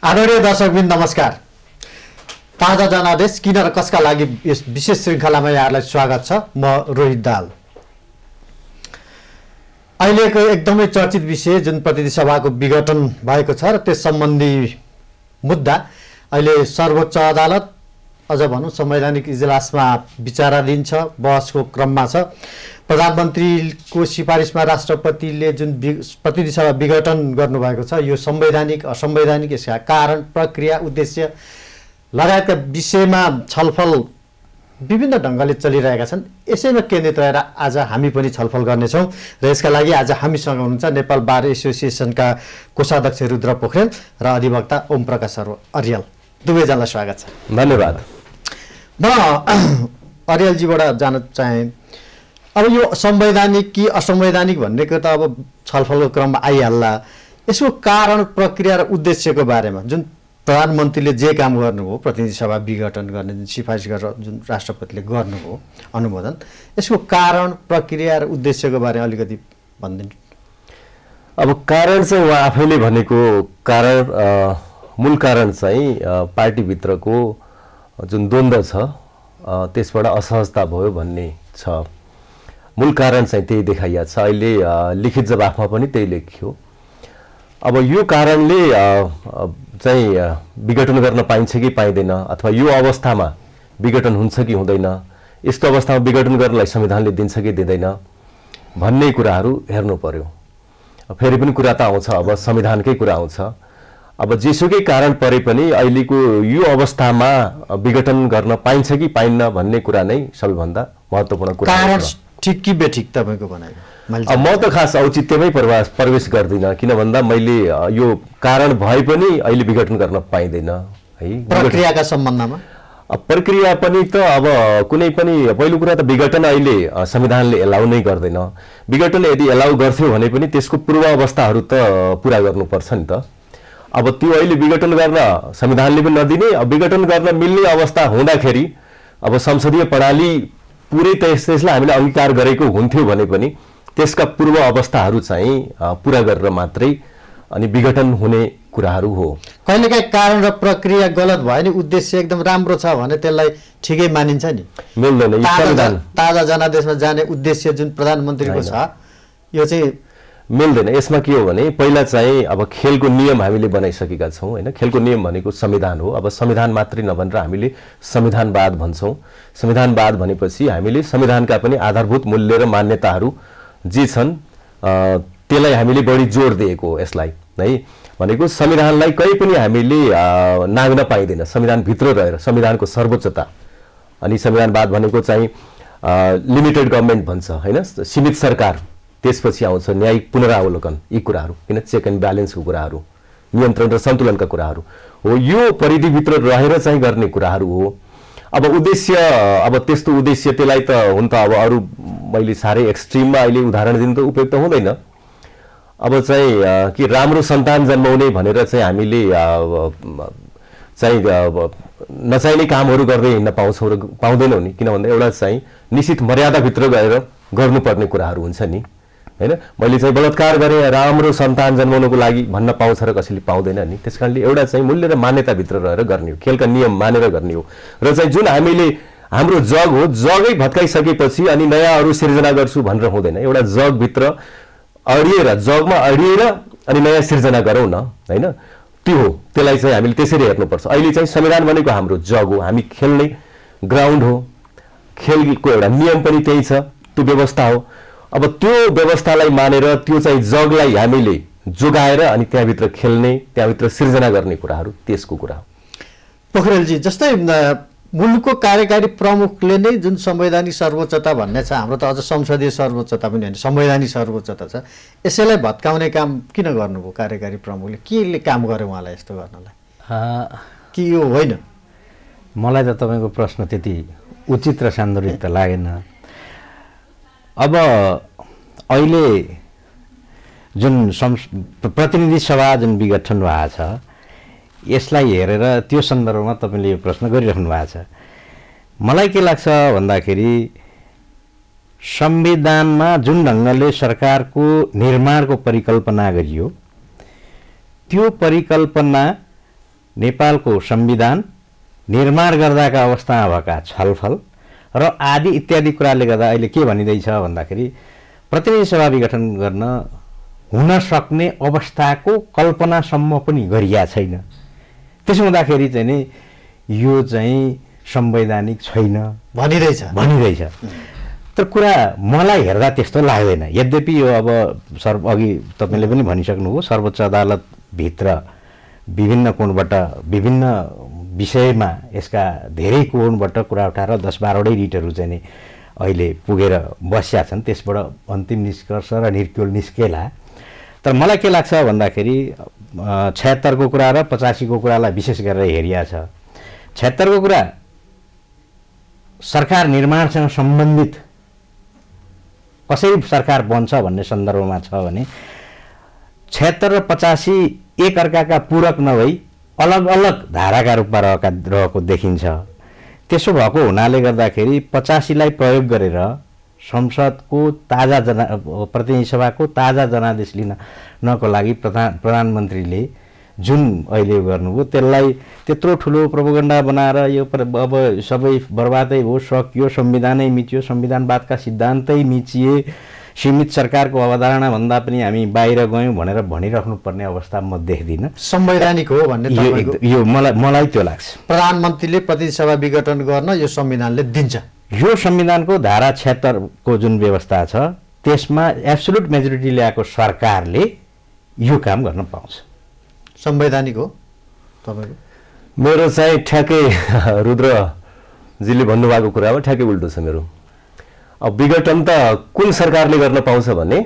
आदरणीय दर्शकवृन्द नमस्कार। ताजा जनादेश किन र कसका लागि यस विशेष श्रृङ्खलामा यहाँहरूलाई स्वागत छ। म रोहित दाल। अहिलेको एकदमै चर्चित विषय जुन प्रतिनिधि सभाको विघटन भएको छ र त्यस सम्बन्धी मुद्दा अहिले सर्वोच्च अदालत अझ भनौँ संवैधानिक इजलासमा विचाराधीन छ, बहसको क्रममा छ। प्रधानमन्त्रीको सिफारिसमा राष्ट्रपतिले जुन प्रतिनिधि सभा विघटन गर्नुभएको छ यो संवैधानिक असंवैधानिक, यसका कारण, प्रक्रिया, उद्देश्य लगायतका विषयमा छलफल विभिन्न ढङ्गले चलिरहेका छन्। यसैमा केन्द्रित रहेर आज हामी पनि छलफल गर्नेछौँ र यसका लागि आज हामीसँग हुनुहुन्छ नेपाल बार एसोसिएसनका कोषाध्यक्ष रुद्र पोखरेल र अधिवक्ता ओम प्रकाश अर्याल। दुवैजनालाई स्वागत छ। धन्यवाद। म अर्यालजीबाट जान चाहे, अब यो संवैधानिक कि असंवैधानिक भन्नेको त अब छलफलको क्रममा आइहाल्ला। यसको कारण, प्रक्रिया र उद्देश्यको बारेमा जुन प्रधानमन्त्रीले जे काम गर्नुभयो, प्रतिनिधि सभा विघटन गर्ने जुन सिफारिस गरेर जुन राष्ट्रपतिले गर्नुभयो अनुमोदन, यसको कारण, प्रक्रिया र उद्देश्यको बारेमा अलिकति भनिदिनु। अब कारण चाहिँ उहाँ आफैले भनेको कारण, मूल कारण चाहिँ पार्टीभित्रको जुन द्वन्द्व छ त्यसबाट असहजता भयो भन्ने छ। मूल कारण चाहिँ त्यही देखाइएको छ। अहिले लिखित जवाफमा पनि त्यही लेखियो। अब यो कारणले चाहिँ विघटन गर्न पाइन्छ कि पाइँदैन, अथवा यो अवस्थामा विघटन हुन्छ कि हुँदैन, यस्तो अवस्थामा विघटन गर्नलाई संविधानले दिन्छ कि दिँदैन भन्ने कुराहरू हेर्नु पर्यो। फेरि पनि कुरा त आउँछ, अब संविधानकै कुरा आउँछ। अब जेसुकै कारण परे पनि अहिलेको यो अवस्थामा विघटन गर्न पाइन्छ कि पाइन्न भन्ने कुरा नै सबैभन्दा महत्त्वपूर्ण कुरा। कारण ठिक कि बेठिक तपाईँको भनाइ? म त खास औचित्यमै प्रवेश गर्दिनँ, किन भन्दा मैले यो कारण भए पनि अहिले विघटन गर्न पाइँदैन है। प्रक्रियाका सम्बन्धमा प्रक्रिया पनि त अब कुनै पनि, पहिलो कुरा त विघटन अहिले संविधानले एलाउ नै गर्दैन। विघटन यदि एलाउ गर्थ्यो भने पनि त्यसको पूर्व अवस्थाहरू त पुरा गर्नुपर्छ नि त। अब त्यो अहिले विघटन गर्न संविधानले पनि नदिने, विघटन गर्न मिल्ने अवस्था हुँदाखेरि अब संसदीय प्रणाली पुरै त्यसलाई हामीले अंगीकार गरेको हुन्थ्यो भने पनि त्यसका पूर्व अवस्थाहरू चाहिँ पुरा गरेर मात्रै अनि विघटन हुने कुराहरू हो। कहिलेकाहीँ कारण र प्रक्रिया गलत भयो नि उद्देश्य एकदम राम्रो छ भने त्यसलाई ठिकै मानिन्छ नि। मिल्दैन। ताजा जनादेशमा जाने उद्देश्य जुन प्रधानमन्त्रीको छ यो चाहिँ मिल्दैन। यसमा के हो भने पहिला चाहिँ अब खेलको नियम हामीले बनाइसकेका छौँ होइन। खेलको नियम भनेको संविधान हो। अब संविधान मात्रै नभनेर हामीले संविधानवाद भन्छौँ। संविधानवाद भनेपछि हामीले संविधानका पनि आधारभूत मूल्य र मान्यताहरू जे छन् त्यसलाई हामीले बढी जोड दिएको हो। यसलाई है भनेको संविधानलाई कहीँ पनि हामीले नाग्न पाइँदैन। संविधानभित्र रहेर संविधानको सर्वोच्चता, अनि संविधानवाद भनेको चाहिँ लिमिटेड गभर्मेन्ट भन्छ होइन, सीमित सरकार, त्यसपछि आउँछ न्यायिक पुनरावलोकन, यी कुराहरू किन चेक एन्ड ब्यालेन्सको कुराहरू, नियन्त्रण र सन्तुलनका कुराहरू हो। यो परिधिभित्र रहेर चाहिँ गर्ने कुराहरू हो। अब उद्देश्य, अब त्यस्तो उद्देश्य त्यसलाई त हुन त अब अरू मैले साह्रै एक्सट्रिममा अहिले उदाहरण दिनु त उपयुक्त हुँदैन। अब चाहिँ कि राम्रो सन्तान जन्माउने भनेर चाहिँ हामीले चाहिँ नचाहिने कामहरू गर्दै हिँड्न पाउँछौँ र पाउँदैनौँ नि। किन भन्दा एउटा चाहिँ निश्चित मर्यादाभित्र गएर गर्नुपर्ने कुराहरू हुन्छ नि होइन। मैले चाहिँ बलात्कार गरेँ राम्रो सन्तान जन्माउनको लागि भन्न पाउँछ र कसैले पाउँदैन नि। त्यस कारणले एउटा चाहिँ मूल्य र मान्यताभित्र रहेर गर्ने हो, खेलका नियम मानेर गर्ने हो। र चाहिँ जुन हामीले हाम्रो जग हो, जगै भत्काइसकेपछि अनि नयाँहरू सिर्जना गर्छु भनेर हुँदैन। एउटा जगभित्र अडिएर, जगमा अडिएर अनि नयाँ सिर्जना गरौँ न होइन। त्यो हो, त्यसलाई चाहिँ हामीले त्यसरी हेर्नुपर्छ। अहिले चाहिँ संविधान भनेको हाम्रो जग हो, हामी खेल्ने ग्राउन्ड हो, खेलको एउटा नियम पनि त्यही छ, त्यो व्यवस्था हो। अब त्यो व्यवस्थालाई मानेर त्यो चाहिँ जगलाई हामीले जोगाएर अनि त्यहाँभित्र खेल्ने, त्यहाँभित्र सिर्जना गर्ने कुराहरू त्यसको कुरा हो। पोखरेलजी, जस्तै मुलुकको कार्यकारी प्रमुखले नै जुन संवैधानिक सर्वोच्चता भन्ने छ, हाम्रो त अझ संसदीय सर्वोच्चता पनि होइन, संवैधानिक सर्वोच्चता छ, यसैलाई भत्काउने काम किन गर्नुभयो कार्यकारी प्रमुखले? केले काम गर्यो उहाँलाई यस्तो गर्नलाई कि यो होइन? मलाई त तपाईँको प्रश्न त्यति उचित र सान्दर्भिक त लागेन। अब अहिले जुन प्रतिनिधि सभा जुन विघटन भएको छ यसलाई हेरेर त्यो सन्दर्भमा तपाईँले यो प्रश्न गरिराख्नु भएको छ। मलाई के लाग्छ भन्दाखेरि संविधानमा जुन ढङ्गले सरकारको निर्माणको परिकल्पना गरियो त्यो परिकल्पना नेपालको संविधान निर्माण गर्दाका अवस्थामा भएका छलफल र आदि इत्यादि कुराले गर्दा अहिले के भनिँदैछ भन्दाखेरि प्रतिनिधि सभा विघटन गर्न हुन सक्ने अवस्थाको कल्पनासम्म पनि गरिया छैन। त्यसो हुँदाखेरि चाहिँ नि यो चाहिँ संवैधानिक छैन भनिँदैछ। तर कुरा मलाई हेर्दा त्यस्तो लाग्दैन। यद्यपि यो अब अघि तपाईँले पनि भनिसक्नुभयो, सर्वोच्च अदालतभित्र विभिन्न कोणबाट विभिन्न विषयमा यसका धेरै कोणबाट कुरा उठाएर 10-12वटै रिटहरू चाहिँ नि अहिले पुगेर बस्या छन्। त्यसबाट अन्तिम निष्कर्ष र निर्क्युल निस्केला। तर मलाई के लाग्छ भन्दाखेरि 76 को कुरा र 85 को कुरालाई विशेष गरेर हेरिया छ। 76 को कुरा सरकार निर्माणसँग सम्बन्धित कसरी सरकार बन्छ भन्ने सन्दर्भमा छ भने 76 र 85 एक अर्काका पूरक नभई अलग अलग धाराका रूपमा रहेको देखिन्छ। त्यसो भएको हुनाले गर्दाखेरि 85 लाई प्रयोग गरेर संसदको ताजा प्रतिनिधि सभाको ताजा जनादेश लिनको लागि प्रधानमन्त्रीले जुन अहिले गर्नुभयो त्यसलाई त्यत्रो ठुलो प्रोपोगन्डा बनाएर यो अब सबै बर्बादै भयो, सकियो, संविधानै मिच्यो, संविधानवादका सिद्धान्तै मिचिए, सीमित सरकारको अवधारणा भन्दा पनि हामी बाहिर गयौँ भनेर भनिराख्नुपर्ने अवस्था म देख्दिनँ। संवैधानिक हो भन्ने यो मलाई त्यो लाग्छ। प्रधानमन्त्रीले प्रतिनिधि सभा विघटन गर्न यो संविधानले दिन्छ। यो संविधानको धारा 76 को जुन व्यवस्था छ त्यसमा एब्सोल्युट मेजोरिटी ल्याएको सरकारले यो काम गर्न पाउँछ। संवैधानिक हो तपाईको? मेरो चाहिँ ठ्याक्कै रुद्रजीले भन्नुभएको कुरामा ठ्याक्कै उल्टो छ मेरो। अब विघटन त कुन सरकारले गर्न पाउँछ भने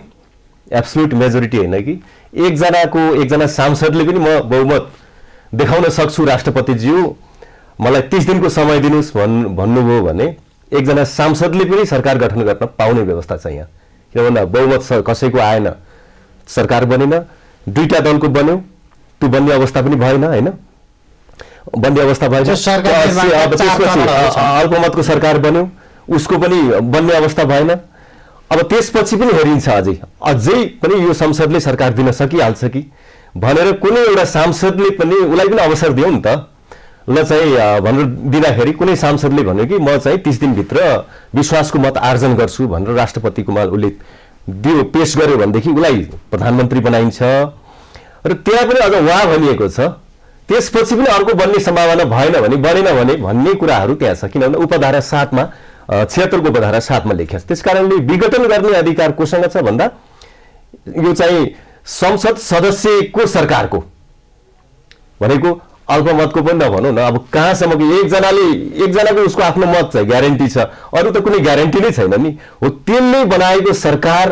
एब्सोल्युट मेजोरिटी होइन कि एकजना सांसदले पनि म बहुमत देखाउन सक्छु राष्ट्रपतिज्यू मलाई 30 दिनको समय दिनुस् भन्नुभयो भने एकजना सांसदले पनि सरकार गठन गर्न पाउने व्यवस्था छ यहाँ। किन भन्दा बहुमत कसैको आएन, सरकार बनेन, दुईटा दलको बन्यो, त्यो बन्ने अवस्था पनि भएन हैन, बन्ने अवस्था भएन। अल्पमतको सरकार बन्यो, उसको पनि बन्ने अवस्था भएन। अब त्यसपछि पनि हेरिन्छ अझै पनि यो संसदले सरकार दिन सकिहाल्छ कि भनेर कुनै एउटा सांसदले पनि उसलाई पनि अवसर दियो नि त। ल चाहिँ भनेर दिँदाखेरि कुनै सांसदले भन्यो कि म चाहिँ 30 दिनभित्र विश्वासको मत आर्जन गर्छु भनेर राष्ट्रपतिकोमा उसले दियो, पेश गर्यो भनेदेखि उसलाई प्रधानमन्त्री बनाइन्छ र त्यहाँ पनि अझ उहाँ भनिएको छ। त्यसपछि पनि अर्को बन्ने सम्भावना भएन भने बनेन भने भन्ने कुराहरू त्यहाँ छ। किनभने उपधारा 7 मा 76 को उपधारा 7 मा लेखिएको छ। त्यसकारणले विघटन गर्ने अधिकार कोसँग छ भन्दा यो चाहिँ संसद सदस्यको सरकारको भनेको अल्पमतको पनि नभनौँ न। अब कहाँसम्म कि एकजनाको उसको आफ्नो मत छ, ग्यारेन्टी छ, अरू त कुनै ग्यारेन्टी नै छैन नि। हो त्यसले बनाएको सरकार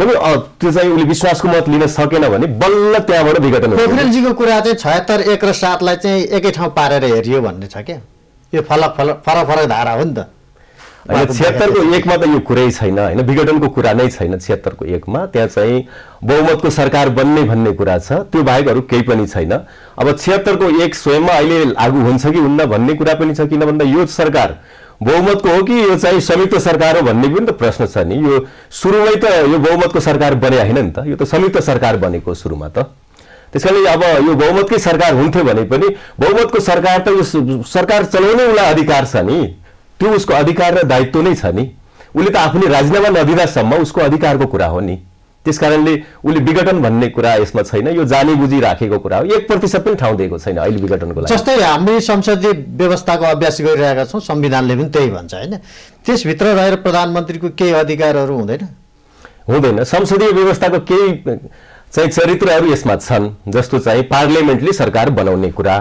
पनि त्यो चाहिँ उसले विश्वासको मत लिन सकेन भने बल्ल त्यहाँबाट विघटन हुन्छ। पोखरेलजीको कुरा चाहिँ 76, 1 र 7 लाई चाहिँ एकै ठाउँ पारेर हेरियो भन्ने छ क्या। यो फरक धारा हो नि त। 76 को 1 मा त यो कुरै छैन हैन, विघटनको कुरा नै छैन। 76 को 1 मा त्यहाँ चाहिँ बहुमतको सरकार बन्ने भन्ने कुरा छ, त्यो बाहेक अरू केही पनि छैन। अब 76 को 1 स्वयंमा अहिले लागू हुन्छ कि हुन्न भन्ने कुरा पनि छ। किन भन्दा यो सरकार बहुमतको हो कि यो चाहिँ संयुक्त सरकार हो भन्ने पनि त प्रश्न छ नि। यो सुरुमै त यो बहुमतको सरकार बने हैन नि त, यो त संयुक्त सरकार बनेको सुरुमा त। त्यसैले अब यो बहुमतकै सरकार हुन्थ्यो भने पनि बहुमतको सरकार त यो सरकार चलाउने उसलाई अधिकार छ नि, त्यो उसको अधिकार र दायित्व नै छ नि। उसले त आफूले राजीनामा नदिँदासम्म उसको अधिकारको कुरा हो नि। त्यसकारणले उसले विघटन भन्ने कुरा यसमा छैन, यो जानी बुझी राखेको कुरा हो। 1% पनि ठाउँ दिएको छैन अहिले विघटनको लागि। जस्तै हामी संसदीय व्यवस्थाको अभ्यास गरिरहेका छौँ, संविधानले पनि त्यही भन्छ हैन। त्यसभित्र रहेर प्रधानमन्त्रीको केही अधिकारहरू हुँदैन। संसदीय व्यवस्थाको केही चाहिँ चरित्रहरू यसमा छन्, जस्तो चाहिँ पार्लियामेन्टले सरकार बनाउने कुरा,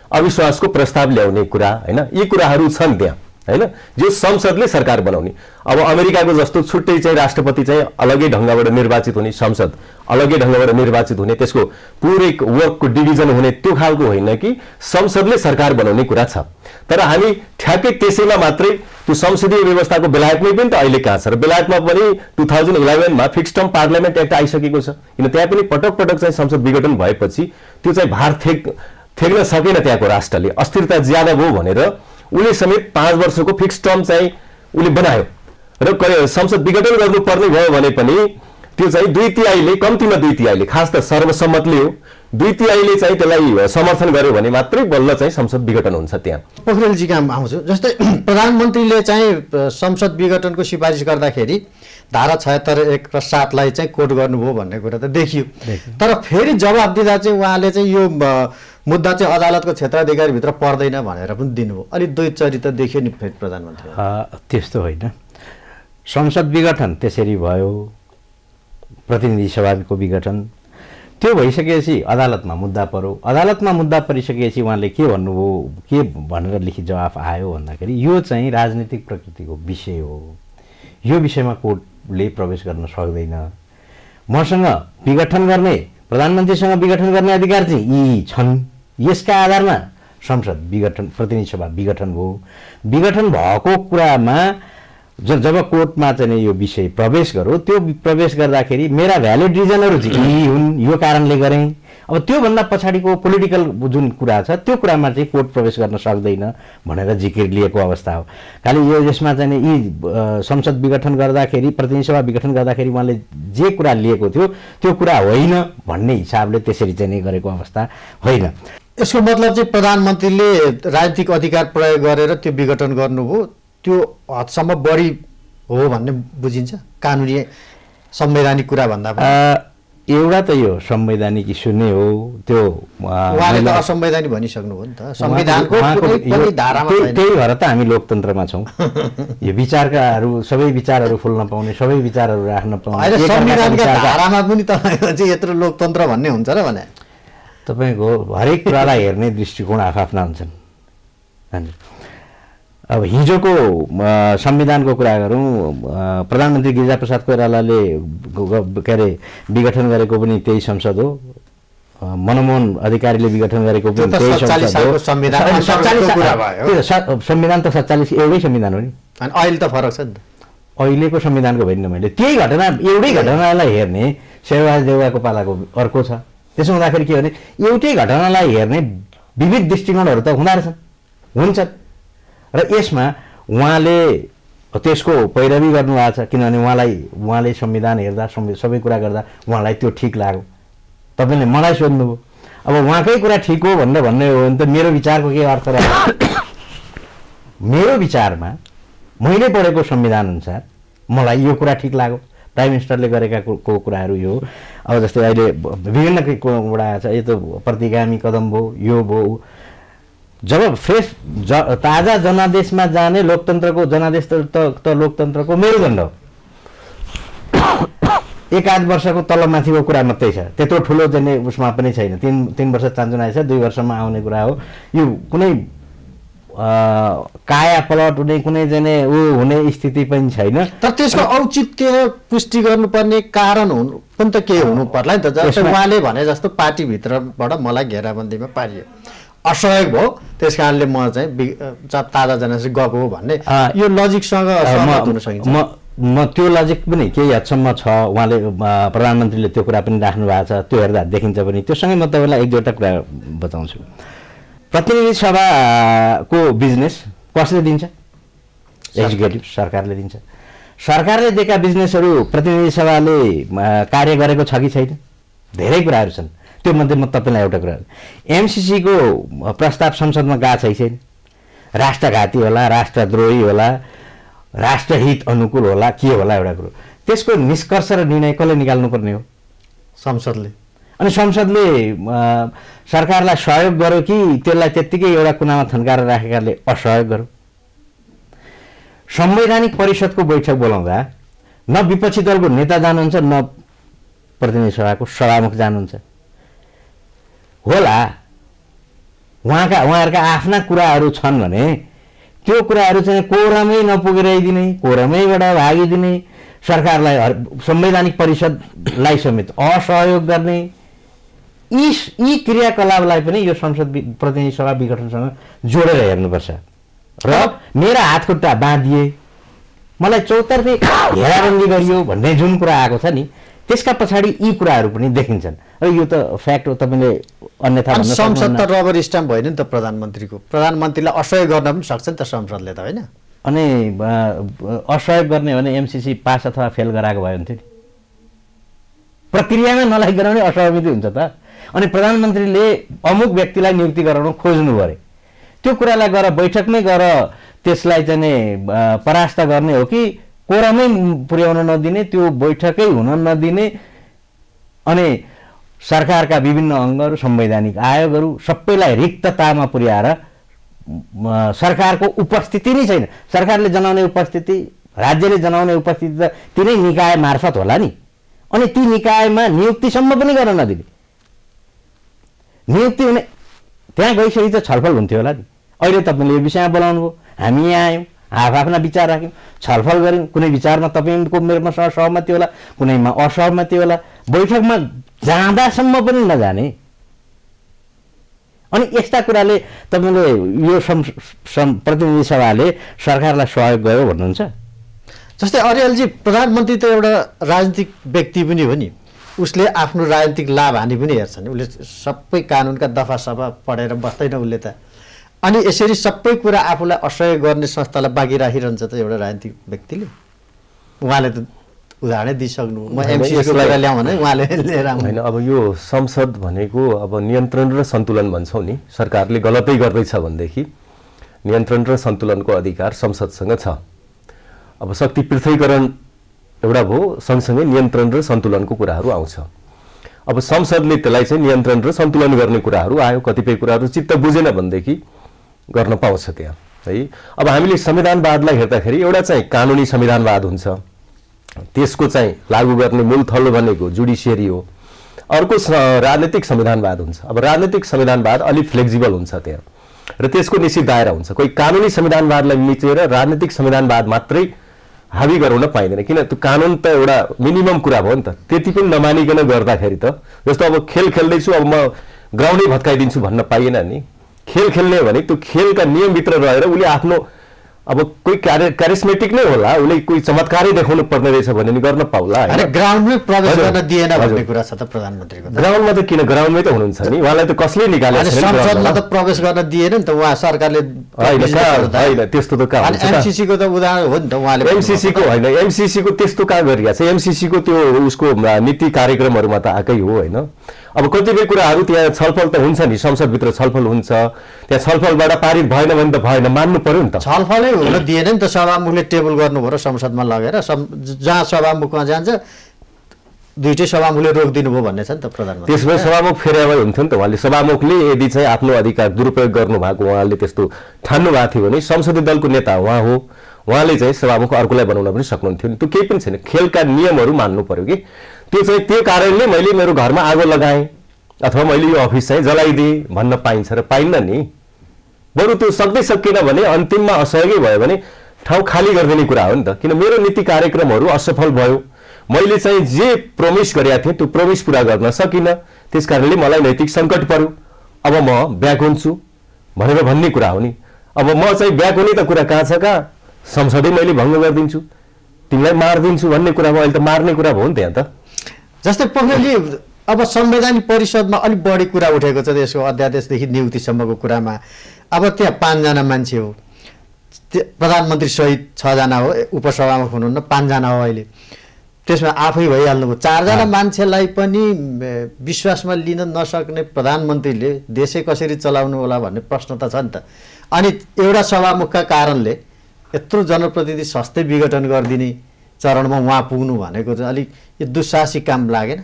अविश्वासको प्रस्ताव ल्याउने कुरा हैन, यी कुराहरू छन् त्यहाँ हैन, जो संसदले सरकार बनाउने। अब अमेरिकाको जस्तो छुट्टै चाहिँ राष्ट्रपति चाहिँ अलगै ढंगबाट निर्वाचित हुने, संसद अलगै ढंगबाट निर्वाचित हुने, त्यसको पुरै वर्कको डिभिजन हुने, त्यो खालको होइन कि संसदले सरकार बनाउने कुरा छ। तर हामी ठ्याक्कै त्यसैमा मात्रै त्यो संसदीय व्यवस्थाको बेलायतमै पनि त अहिले कहाँ छ र? बेलायतमा पनि 2011 मा फिक्स्ड टर्म पार्लियामेन्ट एक्ट आइसकेको छ। किन त्यहाँ पनि पटक पटक चाहिँ संसद विघटन भएपछि त्यो चाहिँ भार थेग्न सकेन त्यहाँको राष्ट्रले, अस्थिरता ज्यादा भयो भनेर उसले समेत 5 वर्षको फिक्स टर्म चाहिँ उसले बनायो र संसद विघटन गर्नुपर्ने भयो भने पनि त्यो चाहिँ 2/3 कम्तीमा 2/3 खास त सर्वसम्मतले हो, दुई तिहाईले चाहिँ त्यसलाई समर्थन गर्यो भने मात्रै बल्ल चाहिँ संसद विघटन हुन्छ त्यहाँ। पोखरेलजीका आउँछु। जस्तै प्रधानमन्त्रीले चाहिँ संसद विघटनको सिफारिस गर्दाखेरि धारा 76(1) र 7 लाई चाहिँ कोट गर्नुभयो भन्ने कुरा त देखियो। तर फेरि जवाब दिँदा चाहिँ उहाँले चाहिँ यो मुद्दा चाहिँ अदालतको क्षेत्राधिकारभित्र पर्दैन भनेर पनि दिनुभयो। अलिक द्वैचरित्र देखियो नि फेरि प्रधानमन्त्री। त्यस्तो होइन, संसद विघटन त्यसरी भयो, प्रतिनिधि सभाको विघटन त्यो भइसकेपछि अदालतमा मुद्दा पर्यो। अदालतमा मुद्दा परिसकेपछि उहाँले के भन्नुभयो, के भनेर लिखित जवाफ आयो भन्दाखेरि यो चाहिँ राजनीतिक प्रकृतिको विषय हो, यो विषयमा कोर्टले प्रवेश गर्न सक्दैन। मसँग विघटन गर्ने, प्रधानमन्त्रीसँग विघटन गर्ने अधिकार चाहिँ यी छन्। यसका आधारमा संसद विघटन, प्रतिनिधि सभा विघटन भयो। विघटन भएको कुरामा जब कोर्टमा चाहिँ यो विषय प्रवेश गर्यो, त्यो प्रवेश गर्दाखेरि मेरा भ्यालिड रिजनहरू चाहिँ यी हुन्, यो कारणले गरेँ। अब त्योभन्दा पछाडिको पोलिटिकल जुन कुरा छ त्यो कुरामा चाहिँ कोर्ट प्रवेश गर्न सक्दैन भनेर जिकिर लिएको अवस्था हो। खालि यो यसमा चाहिँ यी संसद विघटन गर्दाखेरि, प्रतिनिधि सभा विघटन गर्दाखेरि उहाँले जे कुरा लिएको थियो त्यो कुरा होइन भन्ने हिसाबले त्यसरी चाहिँ गरेको अवस्था होइन। यसको मतलब चाहिँ प्रधानमन्त्रीले राजनीतिक अधिकार प्रयोग गरेर त्यो विघटन गर्नुभयो, त्यो हदसम्म बढी हो भन्ने बुझिन्छ कानुनी संवैधानिक कुरा भन्दा पनि। एउटा त यो संवैधानिक इस्यु नै हो, त्यो उहाँले त असंवैधानिक भनिसक्नुभयो नि त संविधानको कुनै धारामा। त्यही भएर त हामी लोकतन्त्रमा छौँ। यो विचारकाहरू सबै विचारहरू फुल्न पाउने, सबै विचारहरू राख्न पाउने। संविधानका धारामा पनि तपाईँको चाहिँ यत्रो लोकतन्त्र भन्ने हुन्छ र भने तपाईँको हरेक कुरालाई हेर्ने दृष्टिकोण आफ्ना हुन्छन्। अब हिजोको संविधानको कुरा गरौँ, प्रधानमन्त्री गिरिजाप्रसाद कोइरालाले के अरे विघटन गरेको पनि त्यही संसद हो, मनमोहन अधिकारीले विघटन गरेको पनि त्यही संसद हो। संविधान त 47 एउटै संविधान हो नि, अहिले त फरक छ नि त। अहिलेको संविधानको होइन, मैले त्यही घटना एउटै घटनालाई हेर्ने शेरबहादुर देउवाको पालाको अर्को छ। त्यसो हुँदाखेरि के भने एउटै घटनालाई हेर्ने विविध दृष्टिकोणहरू त हुँदो रहेछन्, हुन्छन्। र यसमा उहाँले त्यसको पैरवी गर्नुभएको छ, किनभने उहाँले संविधान हेर्दा सबै कुरा गर्दा उहाँलाई त्यो ठिक लाग्यो। तपाईँले मलाई सोध्नुभयो, अब उहाँकै कुरा ठिक हो भन्ने हो भने त मेरो विचारको के अर्थ रह्यो? मेरो विचारमा मैले पढेको संविधान अनुसार मलाई यो कुरा ठिक लाग्यो। प्राइम मिनिस्टरले गरेका कुराहरू यो। अब जस्तै अहिले विभिन्न कुरा छ, यो त प्रतिगामी कदम भयो, यो भयो। जब फ्रेस ताजा जनादेशमा जाने लोकतन्त्रको जनादेश त लोकतन्त्रको मेरुदण्ड हो। 1-8 वर्षको तलमाथिको कुरा मात्रै छ, त्यत्रो ठुलो चाहिँ उसमा पनि छैन। 3 वर्ष चान्चुन आएछ, 2 वर्षमा आउने कुरा हो। यो कुनै काया पलट हुने, कुनै चाहिँ ऊ हुने स्थिति पनि छैन। तर त्यसको औचित्य पुष्टि गर्नुपर्ने कारण हुनु पनि त के हुनु पर्ला नि त। जस्तै उहाँले भने जस्तो पार्टीभित्रबाट मलाई घेराबन्दीमा पारियो, असहयोग भयो, त्यस कारणले म चाहिँ ताजा जनादेश गएको हो भन्ने यो लजिकसँग सहमत हुन सकिन्छ। म त्यो लजिक पनि केही हदसम्म छ। उहाँले प्रधानमन्त्रीले त्यो कुरा पनि राख्नु भएको छ, त्यो हेर्दा देखिन्छ पनि। त्योसँगै म तपाईँलाई 1-2वटा कुरा बताउँछु। प्रतिनिधि सभाको बिजनेस कसले दिन्छ? एक्जिक्युटिभ, सरकारले दिन्छ। सरकारले दिएका बिजनेसहरू प्रतिनिधि सभाले कार्य गरेको छ कि छैन? धेरै कुराहरू छन्। त्यो मध्ये म तपाईँलाई एउटा कुरा, एमसिसीको प्रस्ताव संसदमा गएको छ कि छैन? राष्ट्रघाती होला, राष्ट्रद्रोही होला, राष्ट्रहित अनुकूल होला, के होला एउटा कुरो। त्यसको निष्कर्ष र निर्णय कसले निकाल्नुपर्ने हो? संसदले। अनि संसदले सरकारलाई सहयोग गर्यो कि त्यसलाई त्यत्तिकै एउटा कुनामा थन्काएर राखेकाले असहयोग गर्यो? संवैधानिक परिषदको बैठक बोलाउँदा न विपक्षी दलको नेता जानुहुन्छ, न प्रतिनिधि सभाको सभामुख जानुहुन्छ। होला उहाँहरूका आफ्ना कुराहरू छन् भने त्यो कुराहरू चाहिँ कोरमै नपुगेर दिने, कोरमैबाट भागिदिने, सरकारलाई संवैधानिक परिषदलाई समेत असहयोग गर्ने, यी क्रियाकलापलाई पनि यो संसद प्रतिनिधि सभा विघटनसँग जोडेर हेर्नुपर्छ। र मेरा हातखुट्टा बाँधिए, मलाई चौतर्फी घेराबन्दी गरियो भन्ने जुन कुरा आएको छ नि, त्यसका पछाडि यी कुराहरू पनि देखिन्छन्। र यो त फ्याक्ट हो, तपाईँले अन्यथा भन्न सक्नुहुन्न। संसद त रबर स्ट्याम्प होइन नि त प्रधानमन्त्रीको। प्रधानमन्त्रीलाई असहयोग गर्न पनि सक्छ नि त संसदले त, होइन? अनि असहयोग गर्ने भने एमसिसी पास अथवा फेल गराएको भयो हुन्थ्यो नि। प्रक्रियामा नलागिकन पनि असहमति हुन्छ त। अनि प्रधानमन्त्रीले अमुक व्यक्तिलाई नियुक्ति गराउन खोज्नु परे, त्यो कुरालाई गएर बैठकमै गएर त्यसलाई चाहिँ परास्त गर्ने हो कि कोरामै पुर्याउन नदिने, त्यो बैठकै हुन नदिने, अनि सरकारका विभिन्न अङ्गहरू, संवैधानिक आयोगहरू सबैलाई रिक्ततामा पुर्याएर सरकारको उपस्थिति नै छैन। सरकारले जनाउने उपस्थिति, राज्यले जनाउने उपस्थिति त तिनै निकाय मार्फत होला नि, अनि ती निकायमा नियुक्तिसम्म पनि गर्न नदिने। नियुक्ति हुने त्यहाँ गइसकेपछि त छलफल हुन्थ्यो होला नि। अहिले तपाईँले यो विषयमा बोलाउनु भयो, हामी यहाँ आयौँ, आफ्ना विचार राख्यौँ, छलफल गऱ्यौँ, कुनै विचारमा तपाईँको मेरोमा सहमति होला, कुनैमा असहमति होला, बैठकमा जाँदासम्म पनि नजाने। अनि यस्ता कुराले तपाईँले यो प्रतिनिधि सभाले सरकारलाई सहयोग गर्यो भन्नुहुन्छ? जस्तै अरियालजी प्रधानमन्त्री त एउटा राजनीतिक व्यक्ति पनि हो नि, उसले आफ्नो राजनीतिक लाभ हानि पनि हेर्छ नि। उसले सबै कानुनका दफा सफा पढेर बस्दैन उसले त। अनि यसरी सबै कुरा आफूलाई असहयोग गर्ने संस्थालाई बाँकी राखिरहन्छ त एउटा राजनीतिक व्यक्तिले? उहाँले त उदाहरणै दिइसक्नु, म एमसीसीको कुरा ल्याउँ भने उहाँले लिएर होइन। अब यो संसद भनेको अब नियन्त्रण र सन्तुलन भन्छौँ नि, सरकारले गलतै गर्दैछ भनेदेखि नियन्त्रण र सन्तुलनको अधिकार संसदसँग छ। अब शक्ति पृथकीकरण एउटा भयो, सँगसँगै नियन्त्रण र सन्तुलनको कुराहरू आउँछ। अब संसदले त्यसलाई चाहिँ नियन्त्रण र सन्तुलन गर्ने कुराहरू आयो, कतिपय कुराहरू चित्त बुझेन भनेदेखि गर्न पाउँछ त्यहाँ है। अब हामीले संविधानवादलाई हेर्दाखेरि एउटा चाहिँ कानुनी संविधानवाद हुन्छ, त्यसको चाहिँ लागू गर्ने मूल थलो भनेको जुडिसियरी हो। अर्को राजनीतिक संविधानवाद हुन्छ। अब राजनीतिक संविधानवाद अलिक फ्लेक्जिबल हुन्छ त्यहाँ, र त्यसको निश्चित दायरा हुन्छ। कोही कानुनी संविधानवादलाई मिचेर राजनीतिक संविधानवाद मात्रै हावी गराउन पाइँदैन, किन त्यो कानुन त एउटा मिनिमम कुरा भयो नि त। त्यति पनि नमानिकन गर्दाखेरि त, जस्तो अब खेल खेल्दैछु अब म ग्राउन्डै भत्काइदिन्छु भन्न पाइएन नि। खेल खेल्ने हो भने त्यो खेलका नियमभित्र रहेर उसले आफ्नो अब कोही क्यारिस्मेटिक नै होला, उसले कोही चमत्कारै देखाउनु पर्ने रहेछ भने नि गर्न पाउला। ग्राउन्डमै प्रवेश गर्न दिएन भन्ने कुरा छ त प्रधानमन्त्रीको। ग्राउन्डमा त किन, ग्राउन्डमै त हुनुहुन्छ नि, उहाँलाई त कसले निकालेको छैन, संसदमा त प्रवेश गर्न दिएन नि त उहाँ सरकारले। होइन त्यस्तो त कहाँ हुन्छ? एमसीसीको त उदाहरण हो नि त उहाँले। एमसीसीको होइन, एमसीसीको त्यस्तो कहाँ गरिरहेको छ? एमसीसीको त्यो उसको नीति कार्यक्रमहरूमा त आएकै हो होइन। अब कतिपय कुराहरू त्यहाँ छलफल त हुन्छ नि, संसदभित्र छलफल हुन्छ, त्यहाँ छलफलबाट पारित भएन भने त भएन, मान्नु पर्यो नि त। छलफलै हुन दिएन नि त, सभामुखले टेबल गर्नुभयो र संसदमा लगेर जहाँ सभामुखमा जान्छ दुईटै सभामुखले रोकिदिनु भयो भन्ने छ नि त प्रधानमन्त्री। त्यसमा सभामुख फेरि हुन्थ्यो नि त। उहाँले सभामुखले यदि चाहिँ आफ्नो अधिकार दुरुपयोग गर्नुभएको उहाँले त्यस्तो ठान्नु भएको थियो भने संसदीय दलको नेता उहाँ हो, उहाँले चाहिँ सभामुख अर्कोलाई बनाउन पनि सक्नुहुन्थ्यो नि। त्यो केही पनि छैन, खेलका नियमहरू मान्नु पर्यो कि। त्यो चाहिँ त्यो कारणले मैले मेरो घरमा आगो लगाएँ अथवा मैले यो अफिस चाहिँ जलाइदिएँ भन्न पाइन्छ र पाइन्न नि। बरु त्यो सक्दै सकिएन भने अन्तिममा असहयोगी भयो भने ठाउँ खाली गरिदिने कुरा हो नि त। किन मेरो नीति कार्यक्रमहरू असफल भयो, मैले चाहिँ जे प्रोमिस गरेका थिएँ त्यो प्रोमिस पुरा गर्न सकिनँ, त्यस कारणले मलाई नैतिक सङ्कट पर्यो, अब म ब्याक हुन्छु भनेर भन्ने कुरा हो नि। अब म चाहिँ ब्याक हुने त कुरा कहाँ छ, कहाँ संसदै मैले भङ्ग गरिदिन्छु, तिमीलाई मारिदिन्छु भन्ने कुरा भयो। अहिले त मार्ने कुरा भयो नि त्यहाँ त। जस्तै पोखरेलजी अब संवैधानिक परिषदमा अलिक बढी कुरा उठेको छ त्यसको अध्यादेशदेखि नियुक्तिसम्मको कुरामा। अब त्यहाँ 5 जना मान्छे हो, प्रधानमन्त्री सहित 6 जना हो, उपसभामुख हुनुहुन्न 5 जना हो अहिले। त्यसमा आफै भइहाल्नुभयो। 4 जना मान्छेलाई पनि विश्वासमा लिन नसक्ने प्रधानमन्त्रीले देशै कसरी चलाउनु होला भन्ने प्रश्न त छ नि त। अनि एउटा सभामुखका कारणले यत्रो जनप्रतिनिधि सस्तै विघटन गरिदिने चरणमा उहाँ पुग्नु भनेको चाहिँ अलिक यो दुस्साहसिक काम लागेन?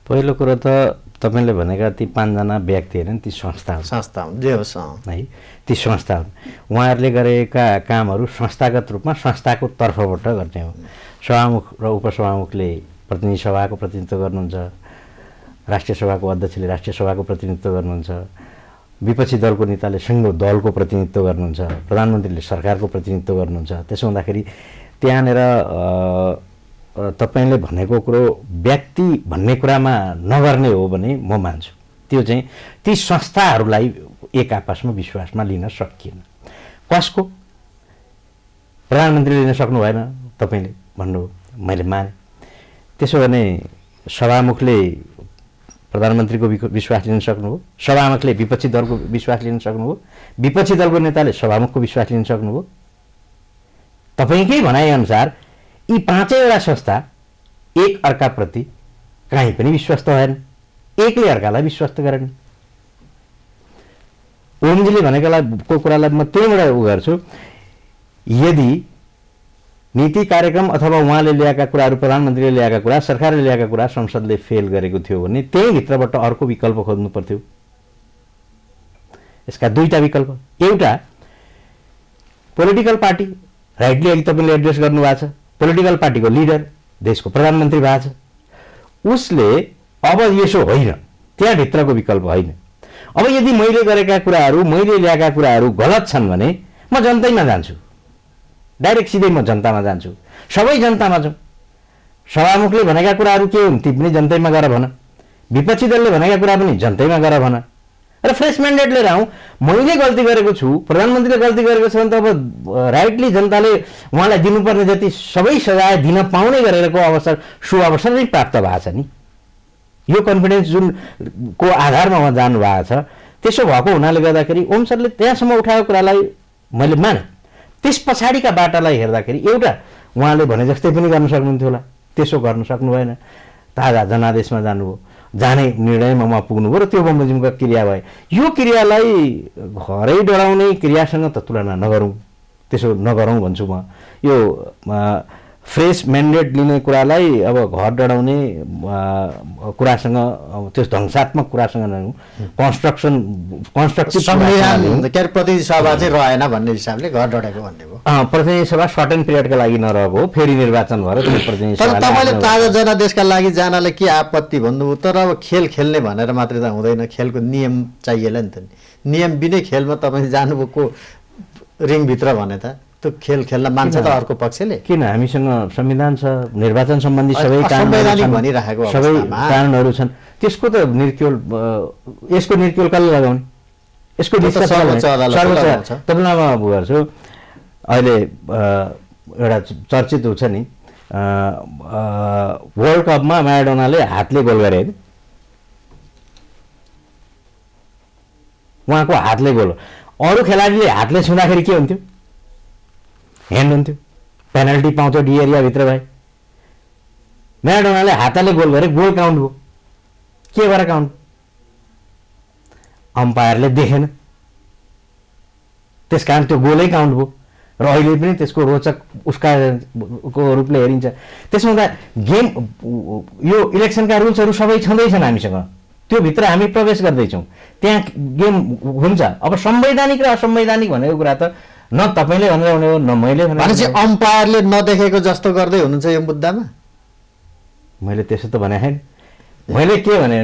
पहिलो कुरो त तपाईँले भनेका ती 5 जना व्यक्ति हैन, ती संस्था हुन् जे होस् है, ती संस्था हुन्। उहाँहरूले गरेका कामहरू संस्थागत रूपमा संस्थाको तर्फबाट गर्ने हो। सभामुख र उपसभामुखले प्रतिनिधि सभाको प्रतिनिधित्व गर्नुहुन्छ, राष्ट्रिय सभाको अध्यक्षले राष्ट्रिय सभाको प्रतिनिधित्व गर्नुहुन्छ, विपक्षी दलको नेताले संघीय दलको प्रतिनिधित्व गर्नुहुन्छ, प्रधानमन्त्रीले सरकारको प्रतिनिधित्व गर्नुहुन्छ। त्यसो हुँदाखेरि त्यहाँनिर तपाईँले भनेको कुरो व्यक्ति भन्ने कुरामा नगर्ने हो भने म मान्छु। त्यो चाहिँ ती संस्थाहरूलाई एक आपसमा विश्वासमा लिन सकिएन। कसको? प्रधानमन्त्रीले लिन सक्नु भएन तपाईँले भन्नुभयो, मैले माने। त्यसो भने सभामुखले प्रधानमन्त्रीको विश्वास लिन सक्नुभयो, सभामुखले विपक्षी दलको विश्वास लिन सक्नुभयो, विपक्षी दलको नेताले सभामुखको विश्वास लिन सक्नुभयो। तपाईँकै भनाइअनुसार यी 5वटा संस्था एक अर्काप्रति कहीँ पनि विश्वस्त भएन, एकले अर्कालाई विश्वस्त गरेन। ओमजीले भनेको कुरालाई म त्यहीँबाट उ गर्छु, यदि नीति कार्यक्रम अथवा उहाँले ल्याएका कुराहरू, प्रधानमन्त्रीले ल्याएका कुरा, सरकारले ल्याएका कुरा संसदले फेल गरेको थियो भने त्यहीँभित्रबाट अर्को विकल्प खोज्नु पर्थ्यो। यसका दुईटा विकल्प, एउटा पोलिटिकल पार्टी, राइटली अघि तपाईँले एड्रेस गर्नुभएको छ, पोलिटिकल पार्टीको लिडर देशको प्रधानमन्त्री भएको छ, उसले अब यसो होइन, त्यहाँभित्रको विकल्प होइन, अब यदि मैले गरेका कुराहरू, मैले ल्याएका कुराहरू गलत छन् भने म जनतैमा जान्छु, डाइरेक्ट सिधै म जनतामा जान्छु, सबै जनतामा जाउँ। सभामुखले भनेका कुराहरू के हुन् ती पनि जनतैमा गएर भन, विपक्षी दलले भनेका कुरा पनि जनतैमा गएर भन, र फ्रेस म्यान्डेट लिएर आउँ। मैले गल्ती गरेको छु, प्रधानमन्त्रीले गल्ती गरेको छ भने त अब राइटली जनताले उहाँलाई दिनुपर्ने जति सबै सजाय दिन पाउने गरेको अवसर, सुअवसर नै प्राप्त भएको छ नि। यो कन्फिडेन्स जुन को आधारमा उहाँ जानुभएको छ, त्यसो भएको हुनाले गर्दाखेरि ओम सरले त्यहाँसम्म उठाएको कुरालाई मैले माने। त्यस पछाडिका बाटालाई हेर्दाखेरि एउटा उहाँले भने जस्तै पनि गर्न सक्नुहुन्थ्यो होला, त्यसो गर्न सक्नु भएन, ताजा जनादेशमा जानुभयो, जाने निर्णयमा उहाँ पुग्नुभयो र त्यो बमोजिमको क्रिया भयो। यो क्रियालाई घरै डराउने क्रियासँग त तुलना नगरौँ, त्यसो नगरौँ भन्छु म। यो फ्रेस म्यान्डेट लिने कुरालाई अब घर डढाउने कुरासँग, त्यो ध्वंसात्मक कुरासँग नगरौँ, कन्स्ट्रक्टिभ संविधान के अरे प्रतिनिधि सभा चाहिँ रहेन भन्ने हिसाबले घर डढेको भन्ने भयो। प्रतिनिधि सभा सर्ट एन्ड पिरियडका लागि नरहेको हो, फेरि निर्वाचन भएर प्रतिनिधि सभा। तर तपाईँले ताजा जनादेशका लागि जानलाई के आपत्ति भन्नुभयो? तर अब खेल खेल्ने भनेर मात्रै त हुँदैन, खेलको नियम चाहिएला नि त। नियम बिनै खेलमा तपाईँ जानुभएको रिङभित्र भने त त्यो खेल खेल्न मान्छ त अर्को पक्षले। किन? हामीसँग संविधान छ, निर्वाचन सम्बन्धी सबै कानुनहरू छन्, त्यसको त निर्क्युल, यसको निर्क्युल कसले लगाउने? यसको सर्वोच्च अदालत। तपाईँलाई म गर्छु, अहिले एउटा चर्चित हुन्छ नि, वर्ल्ड कपमा म्याराडोनाले हातले गोल गरे, उहाँको हातले गोल। अरू खेलाडीले हातले छुँदाखेरि के हुन्थ्यो? ह्यान्ड हुन्थ्यो, पेनल्टी पाउँथ्यो, डी एरियाभित्र भए। म्याराडोनाले हातले गोल गरे, गोल काउन्ट भयो। के भएर काउन्ट? अम्पायरले देखेन, त्यस कारण त्यो गोलै काउन्ट भयो र अहिले पनि त्यसको रोचक उसका रूपले हेरिन्छ। त्यसमा त गेम, यो इलेक्सनका रुल्सहरू सबै छँदैछन् हामीसँग, त्यो भित्र हामी प्रवेश गर्दैछौँ, त्यहाँ गेम हुन्छ। अब संवैधानिक र असंवैधानिक भनेको कुरा त न तपाईँले भनेर हुने हो न मैले भनेपछि अम्पायरले नदेखेको जस्तो गर्दै हुनुहुन्छ यो मुद्दामा। मैले त्यसो त भने छैन। मैले के भने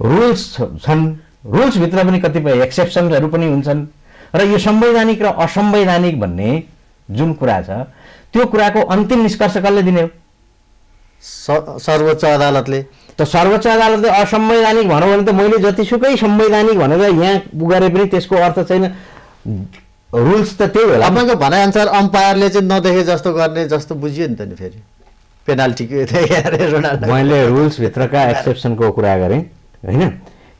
रुल्स छन्, रुल्सभित्र पनि कतिपय एक्सेप्सनहरू पनि हुन्छन्, र यो संवैधानिक र असंवैधानिक भन्ने जुन कुरा छ त्यो कुराको अन्तिम निष्कर्ष कसले दिने हो? सर्वोच्च अदालतले। त सर्वोच्च अदालतले असंवैधानिक भनौँ भने त मैले जतिसुकै संवैधानिक भनेर यहाँ गरे पनि त्यसको अर्थ छैन। रुल्स त त्यही होला। तपाईँको भनाइअनुसार अम्पायरले चाहिँ नदेखे जस्तो गर्ने जस्तो बुझियो नि त नि, फेरि पेनाल्टीको मैले रुल्सभित्रका एक्सेप्सनको कुरा गरेँ होइन।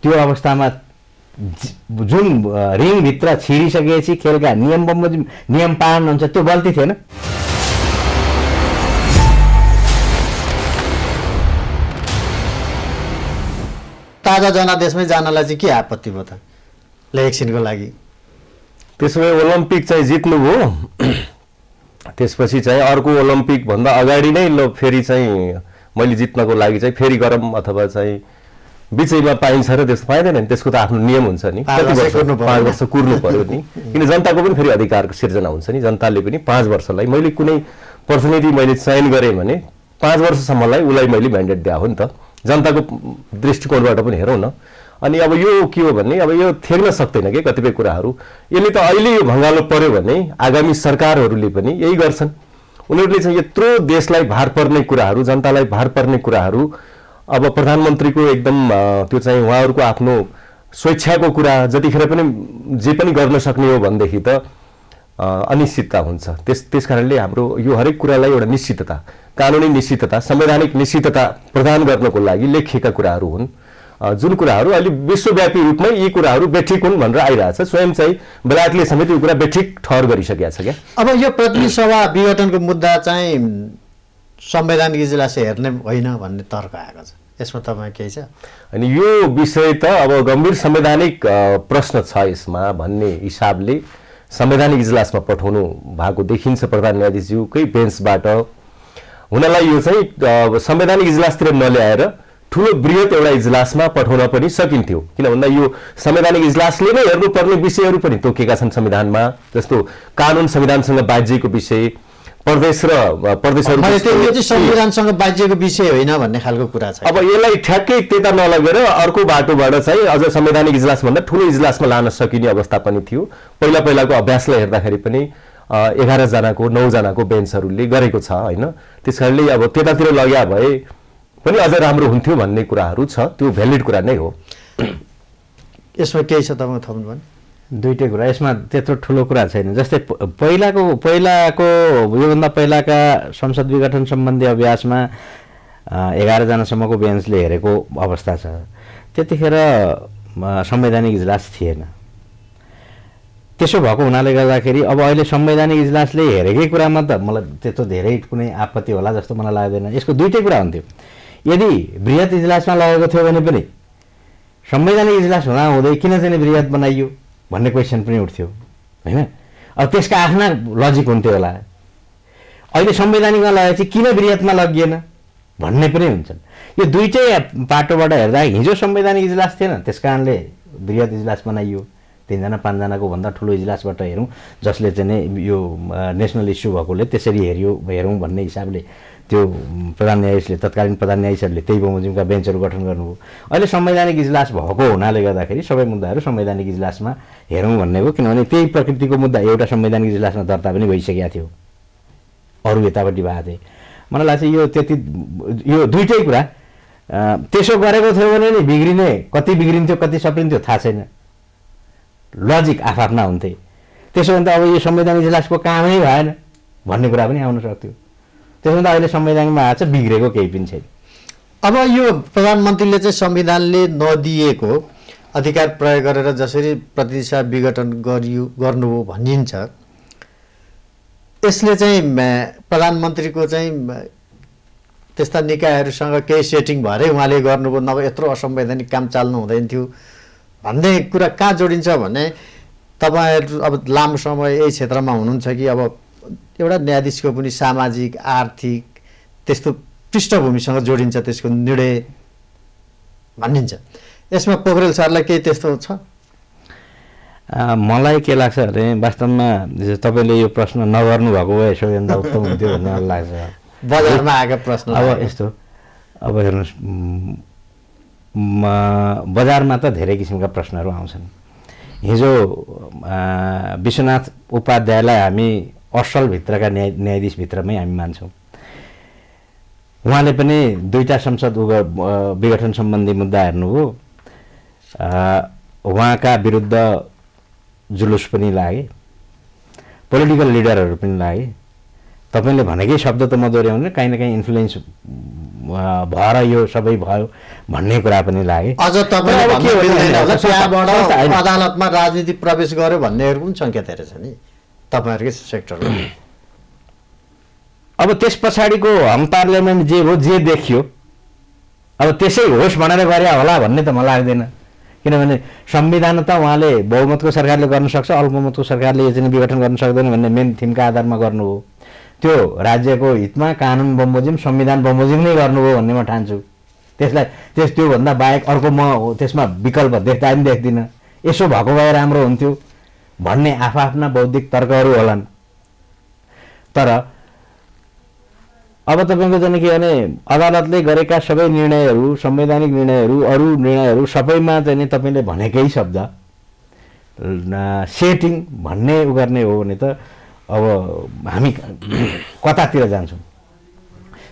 त्यो अवस्थामा जुन रिङभित्र छिरिसकेपछि खेलका नियम बमोजिम, नियम पालन हुन्छ, त्यो गल्ती थिएन। ताजा जनादेशमै जानलाई चाहिँ के आपत्ति भयो त इलेक्सनको लागि? त्यसो भए ओलम्पिक चाहिँ जित्नुभयो, त्यसपछि चाहिँ अर्को ओलम्पिक भन्दा अगाडि नै ल फेरि चाहिँ मैले जित्नको लागि चाहिँ फेरि गरौँ अथवा चाहिँ बिचैमा पाइन्छ र त्यस्तो पाइँदैन नि, त्यसको त आफ्नो नियम हुन्छ नि। 5 वर्ष कुर्नु पर्यो नि, किन जनताको पनि फेरि अधिकारको सिर्जना हुन्छ नि। जनताले पनि 5 वर्षलाई मैले कुनै प्रतिनिधि मैले चयन गरेँ भने 5 वर्षसम्मलाई उसलाई मैले म्यान्डेट दिए हो नि त, जनताको दृष्टिकोणबाट पनि हेरौँ न। अनि अब यो के हो भने अब यो थेग्न सक्दैन कि कतिपय कुराहरू। यसले त अहिले यो भङ्गालो पर्यो भने आगामी सरकारहरूले पनि यही गर्छन्। उनीहरूले चाहिँ यत्रो देशलाई भार पर्ने कुराहरू, जनतालाई भार पर्ने कुराहरू, अब प्रधानमन्त्रीको एकदम त्यो चाहिँ उहाँहरूको आफ्नो स्वेच्छाको कुरा जतिखेर पनि जे पनि गर्न सक्ने हो भनेदेखि त अनिश्चितता हुन्छ। त्यस कारणले हाम्रो यो हरेक कुरालाई एउटा निश्चितता, कानुनी निश्चितता, संवैधानिक निश्चितता प्रदान गर्नको लागि लेखिएका कुराहरू हुन्, जुन कुराहरू अहिले विश्वव्यापी रूपमै यी कुराहरू बेठिक हुन् भनेर आइरहेछ। स्वयं चाहिँ बेलायतले समेत यो कुरा बेठिक ठहर गरिसकेको छ क्या। अब यो प्रतिनिधि सभा विघटनको मुद्दा चाहिँ संवैधानिक इजलासले हेर्ने होइन भन्ने तर्क आएको छ। यसमा तपाईँ केही छ? अनि यो विषय त अब गम्भीर संवैधानिक प्रश्न छ यसमा भन्ने हिसाबले संवैधानिक इजलासमा पठाउनु भएको देखिन्छ प्रधान न्यायाधीशज्यूकै बेन्चबाट। हुनलाई यो चाहिँ संवैधानिक इजलासतिर नल्याएर ठुलो बृहत एउटा इजलासमा पठाउन पनि सकिन्थ्यो, किन भन्दा यो संवैधानिक इजलासले नै हेर्नुपर्ने विषयहरू पनि तोकेका छन् संविधानमा, जस्तो कानुन संविधानसँग बाँझिएको विषय, प्रदेश र प्रदेशहरू संविधानसँग बाँझिएको विषय होइन भन्ने खालको कुरा छ। अब यसलाई ठ्याक्कै त्यता नलगेर अर्को बाटोबाट चाहिँ अझ संवैधानिक इजलासभन्दा ठुलो इजलासमा लान सकिने अवस्था पनि थियो। पहिलाको अभ्यासलाई हेर्दाखेरि पनि 11 जनाको 9 जनाको बेन्चहरूले गरेको छ होइन। त्यस कारणले अब त्यतातिर लग्या भए पनि अझ राम्रो हुन्थ्यो भन्ने कुराहरू छ, त्यो भ्यालिड कुरा नै हो। यसमा केही छ तपाईँ थप्नु भने? दुईटै कुरा, यसमा त्यत्रो ठुलो कुरा छैन। जस्तै पहिलाको योभन्दा पहिलाका संसद विघटन सम्बन्धी अभ्यासमा 11 जनासम्मको बेन्चले हेरेको अवस्था छ। त्यतिखेर संवैधानिक इजलास थिएन। त्यसो भएको हुनाले गर्दाखेरि अब अहिले संवैधानिक इजलासले हेरेकै कुरामा त मलाई त्यत्रो धेरै कुनै आपत्ति होला जस्तो मलाई लाग्दैन। यसको दुईटै कुरा हुन्थ्यो। यदि बृहत इजलासमा लगेको थियो भने पनि संवैधानिक इजलास हुँदै किन चाहिँ बृहत बनाइयो भन्ने क्वेसन पनि उठ्थ्यो होइन। अब त्यसका आफ्ना लजिक हुन्थ्यो होला। अहिले संवैधानिकमा लगेको चाहिँ किन बृहतमा लगिएन भन्ने पनि हुन्छन्। यो दुईटै पाटोबाट हेर्दा हिजो संवैधानिक इजलास थिएन, त्यस कारणले बृहत इजलास बनाइयो। 3 जना 5 जनाको भन्दा ठुलो इजलासबाट हेरौँ, जसले चाहिँ यो नेसनल इस्यु भएकोले त्यसरी हेरौँ भन्ने हिसाबले त्यो प्रधान न्यायाधीशले तत्कालीन प्रधान न्यायाधीशहरूले त्यही बमोजिमका बेन्चहरू गठन गर्नुभयो। अहिले संवैधानिक इजलास भएको हुनाले गर्दाखेरि सबै मुद्दाहरू संवैधानिक इजलासमा हेरौँ भन्ने हो, किनभने त्यही प्रकृतिको मुद्दा एउटा संवैधानिक इजलासमा दर्ता पनि भइसकेको थियो, अरू यतापट्टि भएको थिए। मलाई लाग्छ यो दुईटै कुरा त्यसो गरेको थियो भने नि बिग्रिने, कति बिग्रिन्थ्यो कति सप्रिन्थ्यो थाहा छैन, लजिक आफ्ना हुन्थे। त्यसो भने त अब यो संवैधानिक इजलासको कामै भएन भन्ने कुरा पनि आउन सक्थ्यो। त्यसो भने त अहिले संवैधानिकमा आएको छ, बिग्रेको केही पनि छैन। अब यो प्रधानमन्त्रीले चाहिँ संविधानले नदिएको अधिकार प्रयोग गरेर जसरी प्रतिनिधि सभा विघटन गर्नुभयो भनिन्छ, यसले चाहिँ प्रधानमन्त्रीको चाहिँ त्यस्ता निकायहरूसँग केही सेटिङ भएरै उहाँले गर्नुभयो, नभए यत्रो असंवैधानिक काम चाल्नु हुँदैन थियो भन्ने कुरा कहाँ जोडिन्छ भने तपाईँहरू अब लामो समय यही क्षेत्रमा हुनुहुन्छ कि अब एउटा न्यायाधीशको पनि सामाजिक आर्थिक त्यस्तो पृष्ठभूमिसँग जोडिन्छ त्यसको निर्णय भनिन्छ। यसमा पोखरेल सरलाई केही त्यस्तो छ? मलाई के लाग्छ भने वास्तवमा तपाईँले यो प्रश्न नगर्नु भएको भए सबैभन्दा उत्तम हुन्थ्यो भन्ने मलाई लाग्छ। बजारमा आएको प्रश्न अब यस्तो, अब हेर्नुहोस् बजारमा त धेरै किसिमका प्रश्नहरू आउँछन्। हिजो विश्वनाथ उपाध्यायलाई हामी असल भित्रका न्यायाधीशभित्रमै हामी मान्छौँ। उहाँले पनि 2टा संसद विघटन सम्बन्धी मुद्दा हेर्नुभयो, उहाँका विरुद्ध जुलुस पनि लागे, पोलिटिकल लिडरहरू पनि लागे। तपाईँले भनेकै शब्द त म दोहोऱ्याउनु, काहीँ न काहीँ इन्फ्लुएन्स भएर यो सबै भयो भन्ने कुरा पनि लागे। अझ तपाईँले अदालतमा राजनीति प्रवेश गर्यो भन्नेहरू पनि सङ्केतहरू छ नि तपाईँहरूकै सेक्टरमा। अब त्यस पछाडिको हम पार्लियामेन्ट जे हो, जे देखियो, अब त्यसै होस् भनेर गरे होला भन्ने त मलाई लाग्दैन। किनभने संविधान त उहाँले बहुमतको सरकारले गर्न सक्छ, अल्पमतको सरकारले यो चाहिँ विघटन गर्न सक्दैन भन्ने मेन थिमका आधारमा गर्नुभयो। त्यो राज्यको हितमा कानुन बमोजिम संविधान बमोजिम नै गर्नुभयो भन्ने म ठान्छु। त्योभन्दा बाहेक अर्को म त्यसमा विकल्प देख्दा पनि देख्दिनँ। यसो भएको भए राम्रो हुन्थ्यो भन्ने आफ्ना बौद्धिक तर्कहरू होलान्। तर अब तपाईँको चाहिँ के भने अदालतले गरेका सबै निर्णयहरू, संवैधानिक निर्णयहरू, अरू निर्णयहरू सबैमा चाहिँ तपाईँले भनेकै शब्द सेटिङ भन्ने उ गर्ने हो भने त अब हामी कतातिर जान्छौँ।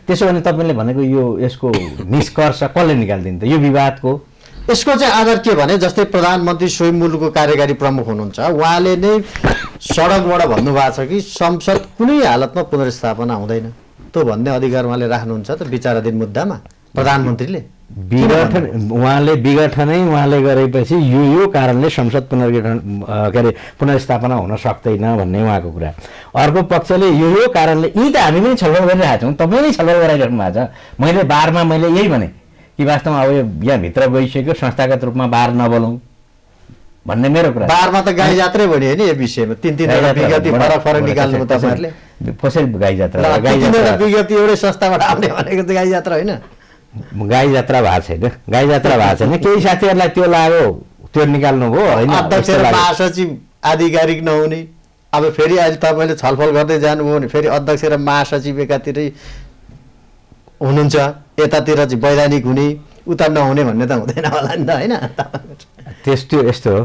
त्यसो भने तपाईँले भनेको यो यसको निष्कर्ष कसले निकाल्दिन्छ त यो विवादको? यसको चाहिँ आधार के भने जस्तै प्रधानमन्त्री स्वयं मुलुकको कार्यकारी प्रमुख हुनुहुन्छ, उहाँले नै सडकबाट भन्नुभएको छ कि संसद कुनै हालतमा पुनर्स्थापना हुँदैन, त्यो भन्ने अधिकार उहाँले राख्नुहुन्छ त विचाराधीन मुद्दामा प्रधानमन्त्रीले। उहाँले विघटनै उहाँले गरेपछि यो कारणले संसद पुनर्स्थापना हुन सक्दैन भन्ने उहाँको कुरा। अर्को पक्षले यो कारणले, यी त हामी पनि छलफल गरिरहेको छौँ, तपाईँ नै छलफल गराइराख्नु भएको छ। मैले बारमा यही भने कि वास्तवमा अब यो यहाँभित्र गइसक्यो संस्थागत रूपमा बार नबोलौँ भन्ने मेरो कुरा। बारमा त गाई जात्रै भयो नि यो विषयमा 3-3 विज्ञप्ति फरक निकाल्नु तपाईहरुले कसरी गाई जात्रा विज्ञप्ति एउटै संस्थाबाट आउने भनेको त गाई जात्रा होइन। गाई जात्रा भएको छैन, गाई जात्रा भएको छैन। केही साथीहरूलाई त्यो लाग्यो त्यो निकाल्नु भयो होइन। अध्यक्ष र महासचिव आधिकारिक नहुने, अब फेरि अहिले तपाईँले छलफल गर्दै जानुभयो भने फेरि अध्यक्ष र महासचिव एकातिरै हुनुहुन्छ, यतातिर चाहिँ वैधानिक हुने उता नहुने भन्ने त हुँदैन होला नि त होइन। त्यस्तो यस्तो हो।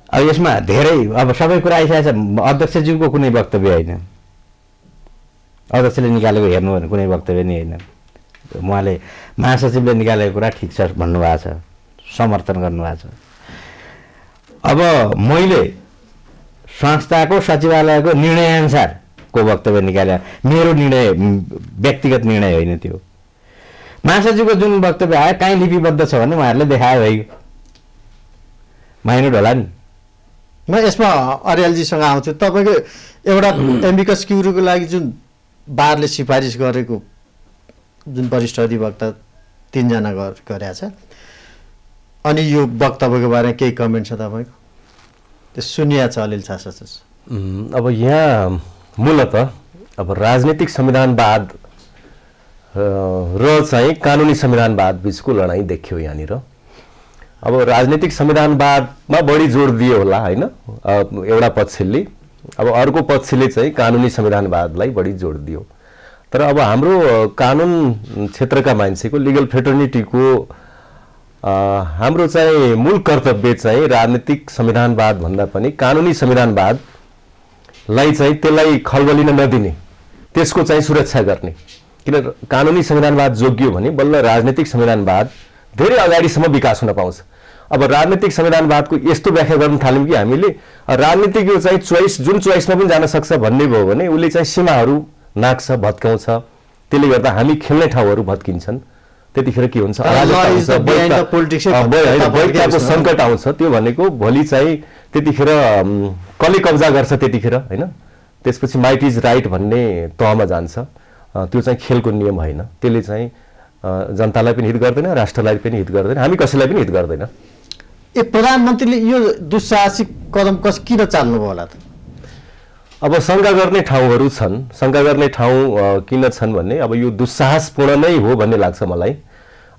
अब यसमा धेरै अब सबै कुरा आइसकेको छ। अध्यक्षज्यूको कुनै वक्तव्य होइन, अध्यक्षले निकालेको हेर्नु भने कुनै वक्तव्य नै होइन। उहाँले महासचिवले निकालेको कुरा ठिक छ भन्नुभएको छ, समर्थन गर्नुभएको छ। अब मैले संस्थाको सचिवालयको निर्णयअनुसारको वक्तव्य निकाले, मेरो निर्णय व्यक्तिगत निर्णय होइन त्यो। महासचिवको जुन वक्तव्य आयो कहीँ लिपिबद्ध छ भने उहाँहरूले देखायो भइगयो, माइनोट होला नि। म यसमा अर्यालजीसँग आउँछु। तपाईँको एउटा एम्बिकस क्युरीको लागि जुन बारले सिफारिस गरेको जुन वरिष्ठ अधिवक्ता 3 जना गरेका छ, अनि यो वक्तव्यको बारेमा केही कमेन्ट छ तपाईँको? त्यो सुनिया छ अलिअलि छ। अब यहाँ मूलत अब राजनीतिक संविधानवाद र चाहिँ कानुनी संविधानवाद बिचको लडाईँ देखियो यहाँनिर। अब राजनीतिक संविधानवादमा बढी जोड दियो होला होइन एउटा पक्षले, अब अर्को पक्षले चाहिँ कानुनी संविधानवादलाई बढी जोड दियो। तर अब हाम्रो कानुन क्षेत्रका मान्छेको लिगल फ्रेटर्निटीको हाम्रो चाहिँ मूल कर्तव्य चाहिँ राजनीतिक संविधानवाद भन्दा पनि कानुनी संविधानवादलाई चाहिँ त्यसलाई खलबलिन नदिने, त्यसको चाहिँ सुरक्षा गर्ने। किन कानुनी संविधानवाद जोगियो भने बल्ल राजनीतिक संविधानवाद धेरै अगाडिसम्म विकास हुन पाउँछ। अब राजनीतिक संविधानवादको यस्तो व्याख्या गर्न थाल्यौँ कि हामीले राजनीतिक यो चाहिँ चोइस जुन चोइसमा पनि जान सक्छ भन्ने भयो भने उसले चाहिँ सीमाहरू नाग्छ, भत्काउँछ। त्यसले गर्दा हामी खेल्ने ठाउँहरू भत्किन्छन्। त्यतिखेर के हुन्छ, वैधताको सङ्कट आउँछ। त्यो भनेको भोलि चाहिँ त्यतिखेर कसले कब्जा गर्छ त्यतिखेर होइन। त्यसपछि माइट इज राइट भन्ने तहमा जान्छ। त्यो चाहिँ खेलको नियम होइन। त्यसले चाहिँ जनतालाई पनि हित गर्दैन, राष्ट्रलाई पनि हित गर्दैन, हामी कसैलाई पनि हित गर्दैन। प्रधानमन्त्रीले यो दुस्साहसिक कदम किन चाल्नुभयो होला त? अब शङ्का गर्ने ठाउँहरू छन्। शङ्का गर्ने ठाउँ किन छन् भने अब यो दुस्साहसपूर्ण नै हो भन्ने लाग्छ मलाई।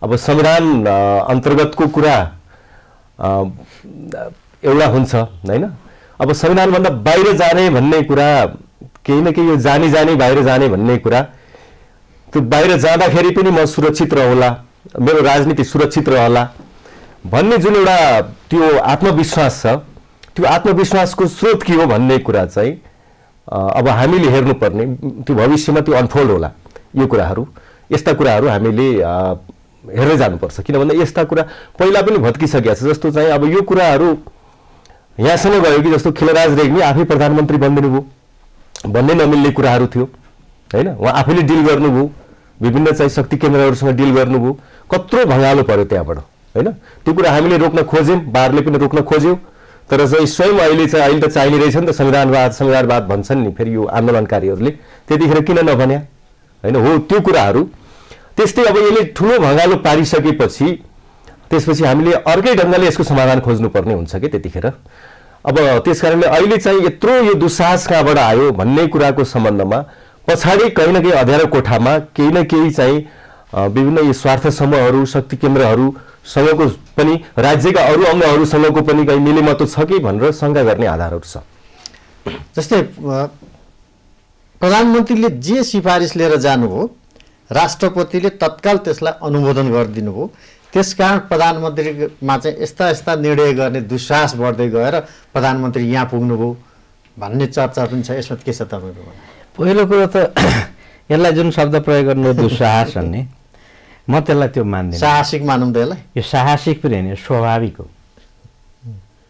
अब संविधान अन्तर्गतको कुरा एउटा हुन्छ होइन। अब संविधानभन्दा बाहिर जाने भन्ने कुरा केही न केही यो जानी बाहिर जाने भन्ने कुरा, त्यो बाहिर जाँदाखेरि पनि म सुरक्षित रहला, मेरो राजनीति सुरक्षित रहला भन्ने जुन एउटा त्यो आत्मविश्वास छ, त्यो आत्मविश्वासको स्रोत के हो भन्ने कुरा चाहिँ अब हामीले हेर्नुपर्ने। त्यो भविष्यमा त्यो अनफोल्ड होला। यो कुराहरू, यस्ता कुराहरू हामीले हेर्दै जानुपर्छ। किन भन्दा यस्ता कुरा पहिला पनि भत्किसकेको छ। जस्तो चाहिँ अब यो कुराहरू यहाँसम्म गयो कि जस्तो खिलराज रेग्मी आफै प्रधानमन्त्री बनिदिनु भयो भन्ने नमिल्ने कुराहरू थियो होइन। उहाँ आफैले डिल गर्नुभयो, विभिन्न चाहिँ शक्ति केन्द्रहरूसँग डिल गर्नुभयो, कत्रो भँगालो पर्यो त्यहाँबाट होइन। त्यो कुरा हामीले रोक्न खोज्यौँ, बारले पनि रोक्न खोज्यो। तर चाहिँ स्वयं अहिले त चाहिने रहेछ नि त संविधानवाद भन्छन् नि फेरि यो आन्दोलनकारीहरूले। त्यतिखेर किन नभन्या होइन। हो त्यो कुराहरू। त्यस्तै अब यसले ठुलो भँगालो पारिसकेपछि त्यसपछि हामीले अर्कै ढङ्गले यसको समाधान खोज्नुपर्ने हुन्छ कि त्यतिखेर। अब त्यस कारणले अहिले चाहिँ यत्रो यो दुस्साहस कहाँबाट आयो भन्ने कुराको सम्बन्धमा पछाडि कहीँ न कहीँ अँध्यारो कोठामा केही न केही चाहिँ विभिन्न यो स्वार्थ समूहहरू, शक्ति केन्द्रहरूसँगको पनि, राज्यका अरू अङ्गहरूसँगको पनि कहीँ मिलेमतो छ कि भनेर शङ्का गर्ने आधारहरू छ। जस्तै प्रधानमन्त्रीले जे सिफारिस लिएर जानुभयो, राष्ट्रपतिले तत्काल त्यसलाई अनुमोदन गरिदिनु भयो। त्यसकारण प्रधानमन्त्रीमा चाहिँ यस्ता यस्ता निर्णय गर्ने दुस्साहस बढ्दै गएर प्रधानमन्त्री यहाँ पुग्नुभयो भन्ने चर्चा पनि छ। यसमा के छ तपाईँको? पहिलो कुरो त यसलाई जुन शब्द प्रयोग गर्नु दुस्साहस भन्ने, म त्यसलाई त्यो मान्दिनँ। साहसिक मानौँ त यसलाई? यो साहसिक पनि होइन, स्वाभाविक हो।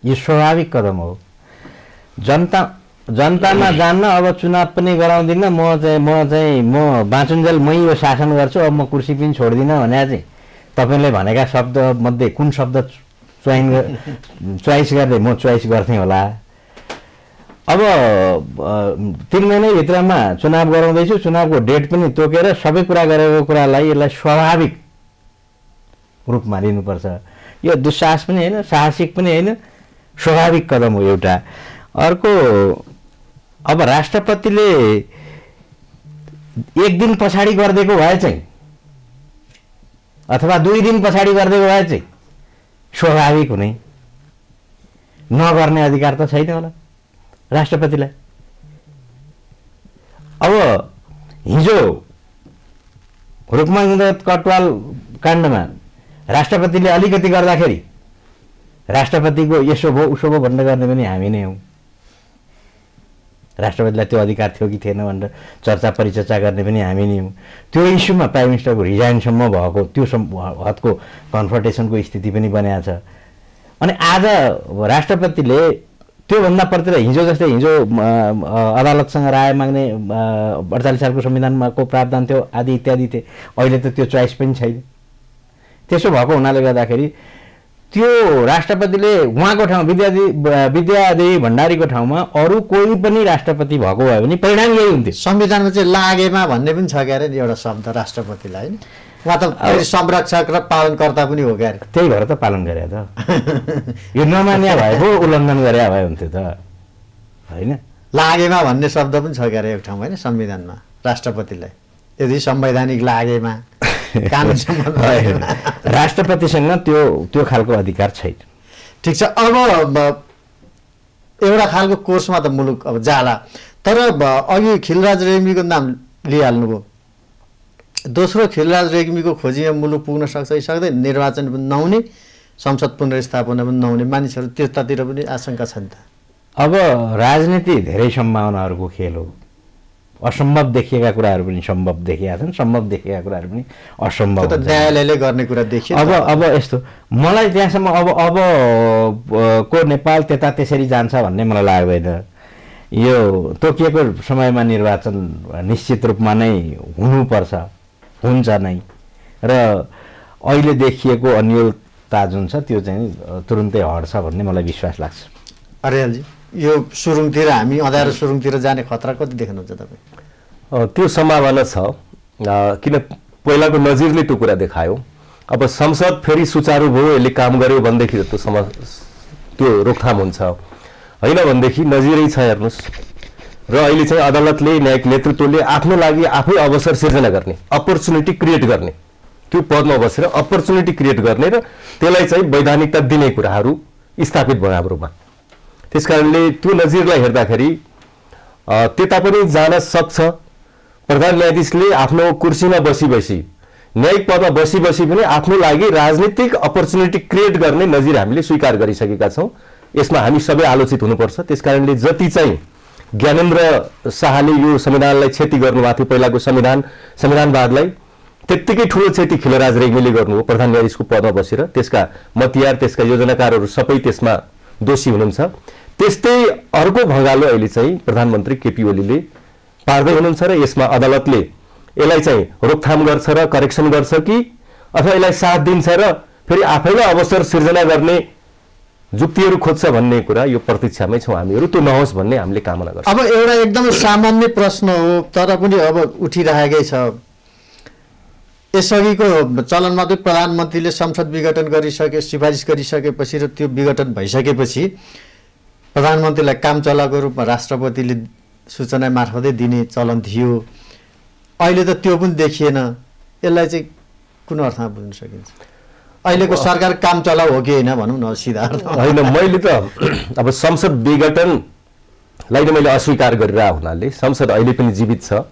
यो स्वाभाविक कदम हो। जनतामा जान्न अब चुनाव पनि गराउँदिनँ, म बाँचुन्जेल मै यो शासन गर्छु, अब म कुर्सी पनि छोड्दिनँ भने चाहिँ तपाईँले भनेका शब्द मध्ये कुन शब्द चोइस गर्दै म चोइस गर्थेँ होला। अब 3 महिनाभित्रमा चुनाव गराउँदैछु, चुनावको डेट पनि तोकेर सबै कुरा गरेको कुरालाई यसलाई स्वाभाविक रूपमा लिनुपर्छ। यो दुस्साहस पनि होइन, साहसिक पनि होइन, स्वाभाविक कदम हो एउटा। अर्को, अब राष्ट्रपतिले एक दिन पछाडि गरिदिएको भए चाहिँ अथवा 2 दिन पछाडि गरिदिएको भए चाहिँ स्वाभाविक हुने, नगर्ने अधिकार त छैन होला राष्ट्रपतिलाई। अब हिजो रुक्माङ्गद कटवाल काण्डमा राष्ट्रपतिले अलिकति गर्दाखेरि राष्ट्रपतिको यसो भो उसो भो भन्ने गर्ने पनि हामी नै हौँ। राष्ट्रपतिलाई त्यो अधिकार थियो कि थिएन भनेर चर्चा परिचर्चा गर्ने पनि हामी नै हौँ। त्यो इस्युमा प्राइम मिनिस्टरको रिजाइनसम्म भएको त्यो हदको कन्फ्रन्टेसनको स्थिति पनि बनाएको छ। अनि आज राष्ट्रपतिले त्योभन्दा प्रतिलाई हिजो जस्तै हिजो अदालतसँग राय माग्ने 48 सालको संविधानको प्रावधान थियो आदि इत्यादि थिए। अहिले त त्यो चोइस पनि छैन। त्यसो भएको हुनाले गर्दाखेरि त्यो राष्ट्रपतिले उहाँको ठाउँ विद्यादेवी भण्डारीको ठाउँमा अरू कोही पनि राष्ट्रपति भएको भए भने परिणाम यही हुन्थ्यो। संविधानमा चाहिँ लागेमा भन्ने पनि छ क्यारे एउटा शब्द राष्ट्रपतिलाई, होइन? उहाँ त फेरि संरक्षक र पालनकर्ता पनि हो क्यारे। त्यही भएर त पालन गरे त। यो नमान्या भए पो उल्लङ्घन गरे भए हुन्थ्यो त, होइन? लागेमा भन्ने शब्द पनि छ क्यारे एक ठाउँ, होइन? संविधानमा राष्ट्रपतिलाई यदि संवैधानिक लागेमा राष्ट्रपतिसँग त्यो खालको अधिकार छैन। ठिक छ। अब एउटा खालको कोर्समा त मुलुक अब जाला, तर अघि खिलराज रेग्मीको नाम लिइहाल्नुभयो। दोस्रो खिलराज रेग्मीको खोजीमा मुलुक पुग्न सक्छ कि सक्दैन? निर्वाचन पनि नहुने, संसद पुनर्स्थापना पनि नहुने, मानिसहरू त्यतातिर पनि आशंका छ नि त। अब राजनीति धेरै सम्भावनाहरूको खेल हो। असम्भव देखिएका कुराहरू पनि सम्भव देखिएका छन्, सम्भव देखिएका कुराहरू पनि असम्भव। न्यायालयले गर्ने कुरा देखियो। अब यस्तो मलाई त्यहाँसम्म अब को नेपाल त्यता त्यसरी जान्छ भन्ने मलाई लाग्दैन। यो तोकिएको समयमा निर्वाचन निश्चित रूपमा नै हुनुपर्छ, हुन्छ नै, र अहिले देखिएको अन्यलता जुन छ त्यो चाहिँ तुरुन्तै हट्छ भन्ने मलाई विश्वास लाग्छ। अर्यालजी, यो सुरुङतिर हामी अँध्यारो सुरुङतिर जाने खतरा कति देख्नुहुन्छ तपाईँ? त्यो सम्भावना छ, किन पहिलाको नजिरले त्यो कुरा देखायो। अब संसद फेरि सुचारू भयो, यसले काम गर्यो भनेदेखि त्यो रोकथाम हुन्छ, होइन भनेदेखि नजिरै छ। हेर्नुहोस्, र अहिले चाहिँ अदालतले, न्यायिक नेतृत्वले आफ्नो लागि आफै अवसर सिर्जना गर्ने, अपर्च्युनिटी क्रिएट गर्ने, त्यो पदमा बसेर अपर्च्युनिटी क्रिएट गर्ने र त्यसलाई चाहिँ वैधानिकता दिने कुराहरू स्थापित भयो हाम्रो रूपमा। त्यसकारणले त्यो नजिरलाई हेर्दाखेरि त्यता पनि जान सक्छ। प्रधान न्यायाधीशले आफ्नो कुर्सीमा बसी न्यायिक पदमा बसी पनि आफ्नो लागि राजनीतिक अपर्च्युनिटी क्रिएट गर्ने नजिर हामीले स्वीकार गरिसकेका छौँ। यसमा हामी सबै आलोचित हुनुपर्छ। त्यसकारणले जति चाहिँ ज्ञानेन्द्र शाहले यो संविधानलाई क्षति गर्नुभएको थियो, पहिलाको संविधानवादलाई, त्यत्तिकै ठुलो क्षति खिलराज रेग्मीले गर्नुभयो प्रधान न्यायाधीशको पदमा बसेर। त्यसका मतियार, त्यसका योजनाकारहरू सबै त्यसमा दोषी हुनुहुन्छ। त्यस्तै अर्को भँगालो अहिले चाहिँ प्रधानमन्त्री केपी ओलीले पार्दै हुनुहुन्छ र यसमा अदालतले यसलाई चाहिँ रोकथाम गर्छ र करेक्सन गर्छ कि अथवा यसलाई साथ दिन्छ र फेरि आफैलाई अवसर सिर्जना गर्ने जुक्तिहरू खोज्छ भन्ने कुरा यो प्रतीक्षामै छौँ हामीहरू। त्यो नहोस् भन्ने हामीले कामना गर्छौँ। अब एउटा एकदमै सामान्य प्रश्न हो, तर पनि अब उठिरहेकै छ। यसअघिको चलनमा चाहिँ प्रधानमन्त्रीले संसद विघटन गरिसके, सिफारिस गरिसकेपछि र त्यो विघटन भइसकेपछि प्रधानमन्त्रीलाई काम चलाको रूपमा राष्ट्रपतिले सूचना मार्फतै दिने चलन थियो। अहिले त त्यो पनि देखिएन। यसलाई चाहिँ कुन अर्थमा बुझ्न सकिन्छ? अहिलेको सरकार काम चलाउ हो कि होइन भनौँ न सिधा अर्थ। होइन, मैले त अब संसद विघटनलाई मैले अस्वीकार गरिरहेको हुनाले संसद अहिले पनि जीवित छ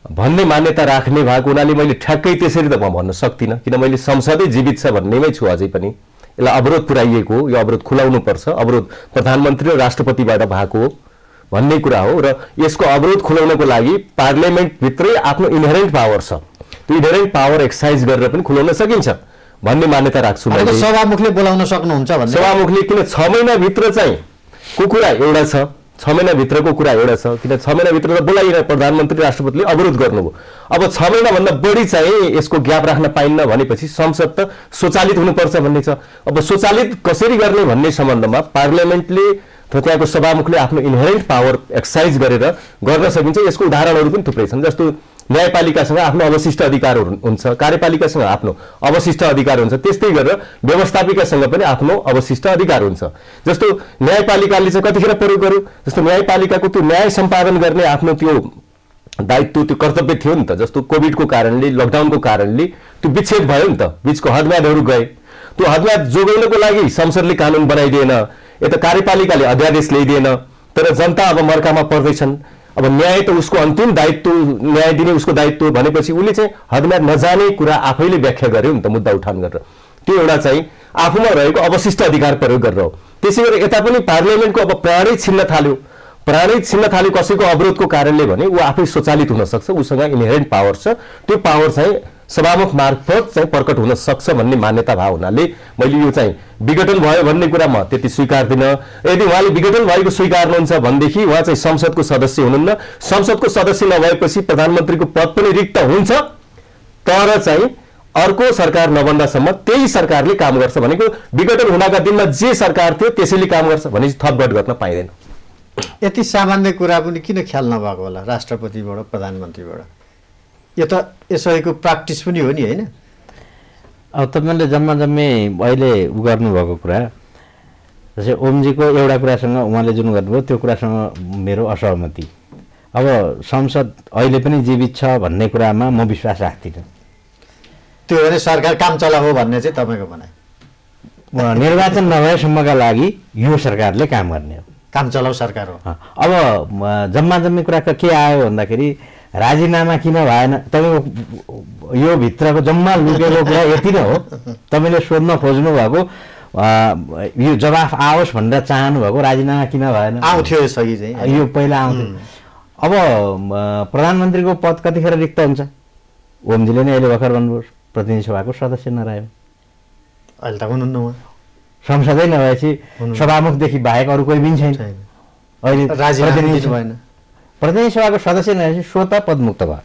भन्ने मान्यता राख्ने भएको हुनाले मैले ठ्याक्कै त्यसरी त म भन्न सक्दिनँ, किन मैले संसदै जीवित छ भन्नेमै छु। अझै पनि यसलाई अवरोध पुर्याइएको हो, यो अवरोध खुलाउनुपर्छ। अवरोध प्रधानमन्त्री र राष्ट्रपतिबाट भएको हो भन्ने कुरा हो र यसको अवरोध खुलाउनको लागि पार्लियामेन्टभित्रै आफ्नो इनहेरेन्ट पावर छ। त्यो इनहेरेन्ट पावर एक्सर्साइज गरेर पनि खुलाउन सकिन्छ भन्ने मान्यता राख्छु मैले। सभामुखले बोलाउन सक्नुहुन्छ भन्ने? सभामुखले किन 6 महिनाभित्र चाहिँ को कुरा एउटा छ, 6 महिनाभित्रको कुरा एउटा छ। किन 6 महिनाभित्र त बोलाइएन, प्रधानमन्त्री राष्ट्रपतिले अवरोध गर्नुभयो। अब 6 महिनाभन्दा बढी चाहिँ यसको ग्याप राख्न पाइन्न भनेपछि संसद त स्वचालित हुनुपर्छ भन्ने छ। अब स्वचालित कसरी गर्ने भन्ने सम्बन्धमा पार्लियामेन्टले र त्यहाँको सभामुखले आफ्नो इनहेरेन्ट पावर एक्सर्साइज गरेर गर्न सकिन्छ। यसको उदाहरणहरू पनि थुप्रै छन्। जस्तो न्यायपालिकासँग आफ्नो अवशिष्ट अधिकार हुन्छ, कार्यपालिकासँग आफ्नो अवशिष्ट अधिकार हुन्छ, त्यस्तै गरेर व्यवस्थापिकासँग पनि आफ्नो अवशिष्ट अधिकार हुन्छ। जस्तो न्यायपालिकाले चाहिँ कतिखेर प्रयोग गर्यो, जस्तो न्यायपालिकाको त्यो न्याय सम्पादन गर्ने आफ्नो त्यो दायित्व, त्यो कर्तव्य थियो नि त। जस्तो कोभिडको कारणले, लकडाउनको कारणले त्यो विच्छेद भयो नि त, बिचको हदम्यादहरू गए। त्यो हदम्याद जोगाउनको लागि संसदले कानुन बनाइदिएन, यता कार्यपालिकाले अध्यादेश ल्याइदिएन, तर जनता अब मर्कामा पर्दैछन्। अब न्याय त उसको अन्तिम दायित्व, न्याय दिने उसको दायित्व भनेपछि उसले चाहिँ हदम्याद नजाने कुरा आफैले व्याख्या गर्यो नि त, मुद्दा उठान गरेर। त्यो एउटा चाहिँ आफूमा रहेको अवशिष्ट अधिकार प्रयोग गरेर हो। त्यसै गरी यता पनि पार्लियामेन्टको अब प्राणै छिन्न थाल्यो कसैको अवरोधको कारणले भने ऊ आफै स्वचालित हुन सक्छ, उसँग इनहेरेन्ट पावर छ। त्यो पावर चाहिँ सभामुख मार्फत चाहिँ प्रकट हुन सक्छ भन्ने मान्यता भए हुनाले मैले यो चाहिँ विघटन भयो भन्ने कुरा म त्यति स्वीकार्दिन। यदि उहाँले विघटन भएको स्वीकार्नुहुन्छ भनेदेखि उहाँ चाहिँ संसदको सदस्य हुनुहुन्न। संसदको सदस्य नभएपछि प्रधानमन्त्रीको पद पनि रिक्त हुन्छ, तर चाहिँ अर्को सरकार नबन्दासम्म त्यही सरकारले काम गर्छ। भनेको विघटन हुनका दिनमा जे सरकार थियो त्यसैले काम गर्छ भने थपबट गर्न पाइँदैन। यति सामान्य कुरा पनि किन ख्याल नभएको होला राष्ट्रपतिबाट, प्रधानमन्त्रीबाट? यो त यसैको प्र्याक्टिस पनि हो नि, होइन? अब तपाईँले जम्मै अहिले उ गर्नुभएको कुरा, जस्तै ओमजीको एउटा कुरासँग उहाँले जुन गर्नुभयो त्यो कुरासँग मेरो असहमति। अब संसद अहिले पनि जीवित छ भन्ने कुरामा म विश्वास राख्दिनँ। त्यो भने सरकार काम चला हो भन्ने चाहिँ तपाईँको भनाइ? निर्वाचन नभएसम्मका लागि यो सरकारले काम गर्ने हो, काम चलाउ सरकार हो। अब जम्मै कुरा के आयो भन्दाखेरि राजीनामा किन भएन, तपाईँको यो भित्रको जम्मा लुकेको कुरा यति नै हो। तपाईँले सोध्न खोज्नु भएको यो जवाफ आओस् भनेर चाहनु भएको, राजीनामा किन भएन आउँथ्यो यो सही चाहिँ, यो पहिला आउँथ्यो। अब प्रधानमन्त्रीको पद कतिखेर रिक्त हुन्छ? ओमजीले नै अहिले भर्खर भन्नुभयो प्रतिनिधि सभाको सदस्य नरह्यो, अहिले त हुनुहुन्न उहाँ। संसदै नभएपछि सभामुखदेखि बाहेक अरू कोही पनि छैन। अहिले भएन, प्रतिनिधि सभाको सदस्य नभएपछि स्वत पदमुक्त भयो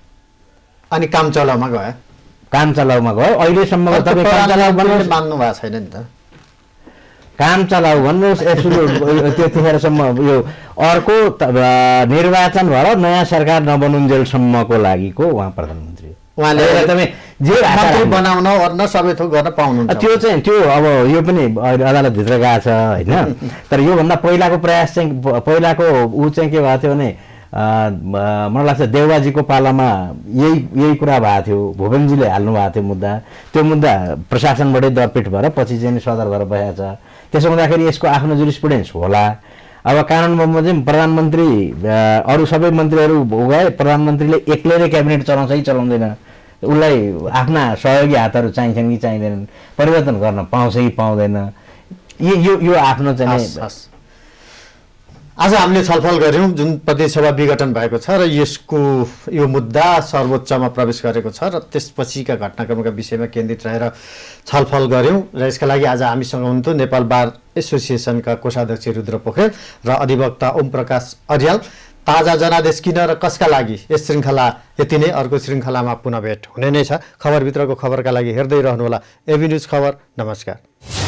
अनि काम चलाउमा गयो। अहिलेसम्म मान्नु भएको छैन नि त। काम चलाउ भन्नुहोस्, त्यतिखेरसम्म यो अर्को निर्वाचन भएर नयाँ सरकार नबनुन्जेलसम्मको लागिको उहाँ प्रधानमन्त्री, उहाँले जे बनाउन ओर्न सबै थोक गर्न पाउनुहुन्छ। त्यो अब यो पनि अदालतभित्र गएको छ, होइन? तर योभन्दा पहिलाको प्रयास चाहिँ, पहिलाको ऊ चाहिँ के भएको थियो भने मलाई लाग्छ देउबाजीको पालामा यही कुरा भएको थियो, भुपेनजीले हाल्नु भएको थियो मुद्दा। त्यो मुद्दा प्रशासनबाटै दरपिट भएर पछि चाहिँ सदर भएर बसेको छ। त्यसो हुँदाखेरि यसको आफ्नो जुरिस्प्रुडेन्स होला। अब कानुन बमोजिम चाहिँ प्रधानमन्त्री, अरू सबै मन्त्रीहरू गए, प्रधानमन्त्रीले एक्लै नै क्याबिनेट चलाउँछ कि चलाउँदैन, उसलाई आफ्ना सहयोगी हातहरू चाहिन्छन् कि चाहिँदैनन्, परिवर्तन गर्न पाउँछ कि पाउँदैन, यो आफ्नो चाहिँ। आज हामीले छलफल गऱ्यौँ जुन प्रतिनिधिसभा विघटन भएको छ र यसको यो मुद्दा सर्वोच्चमा प्रवेश गरेको छ र त्यसपछिका घटनाक्रमका विषयमा केन्द्रित रहेर छलफल गऱ्यौँ। र यसका लागि आज हामीसँग हुनुहुन्थ्यो नेपाल बार एसोसिएसनका कोषाध्यक्ष रुद्र पोखरेल र अधिवक्ता ओम प्रकाश अर्याल। ताजा जनादेश किन र कसका लागि? यस श्रृङ्खला यति नै, अर्को श्रृङ्खलामा पुनः भेट हुने नै छ। खबरभित्रको खबरका लागि हेर्दै रहनुहोला एबी न्युज खबर। नमस्कार।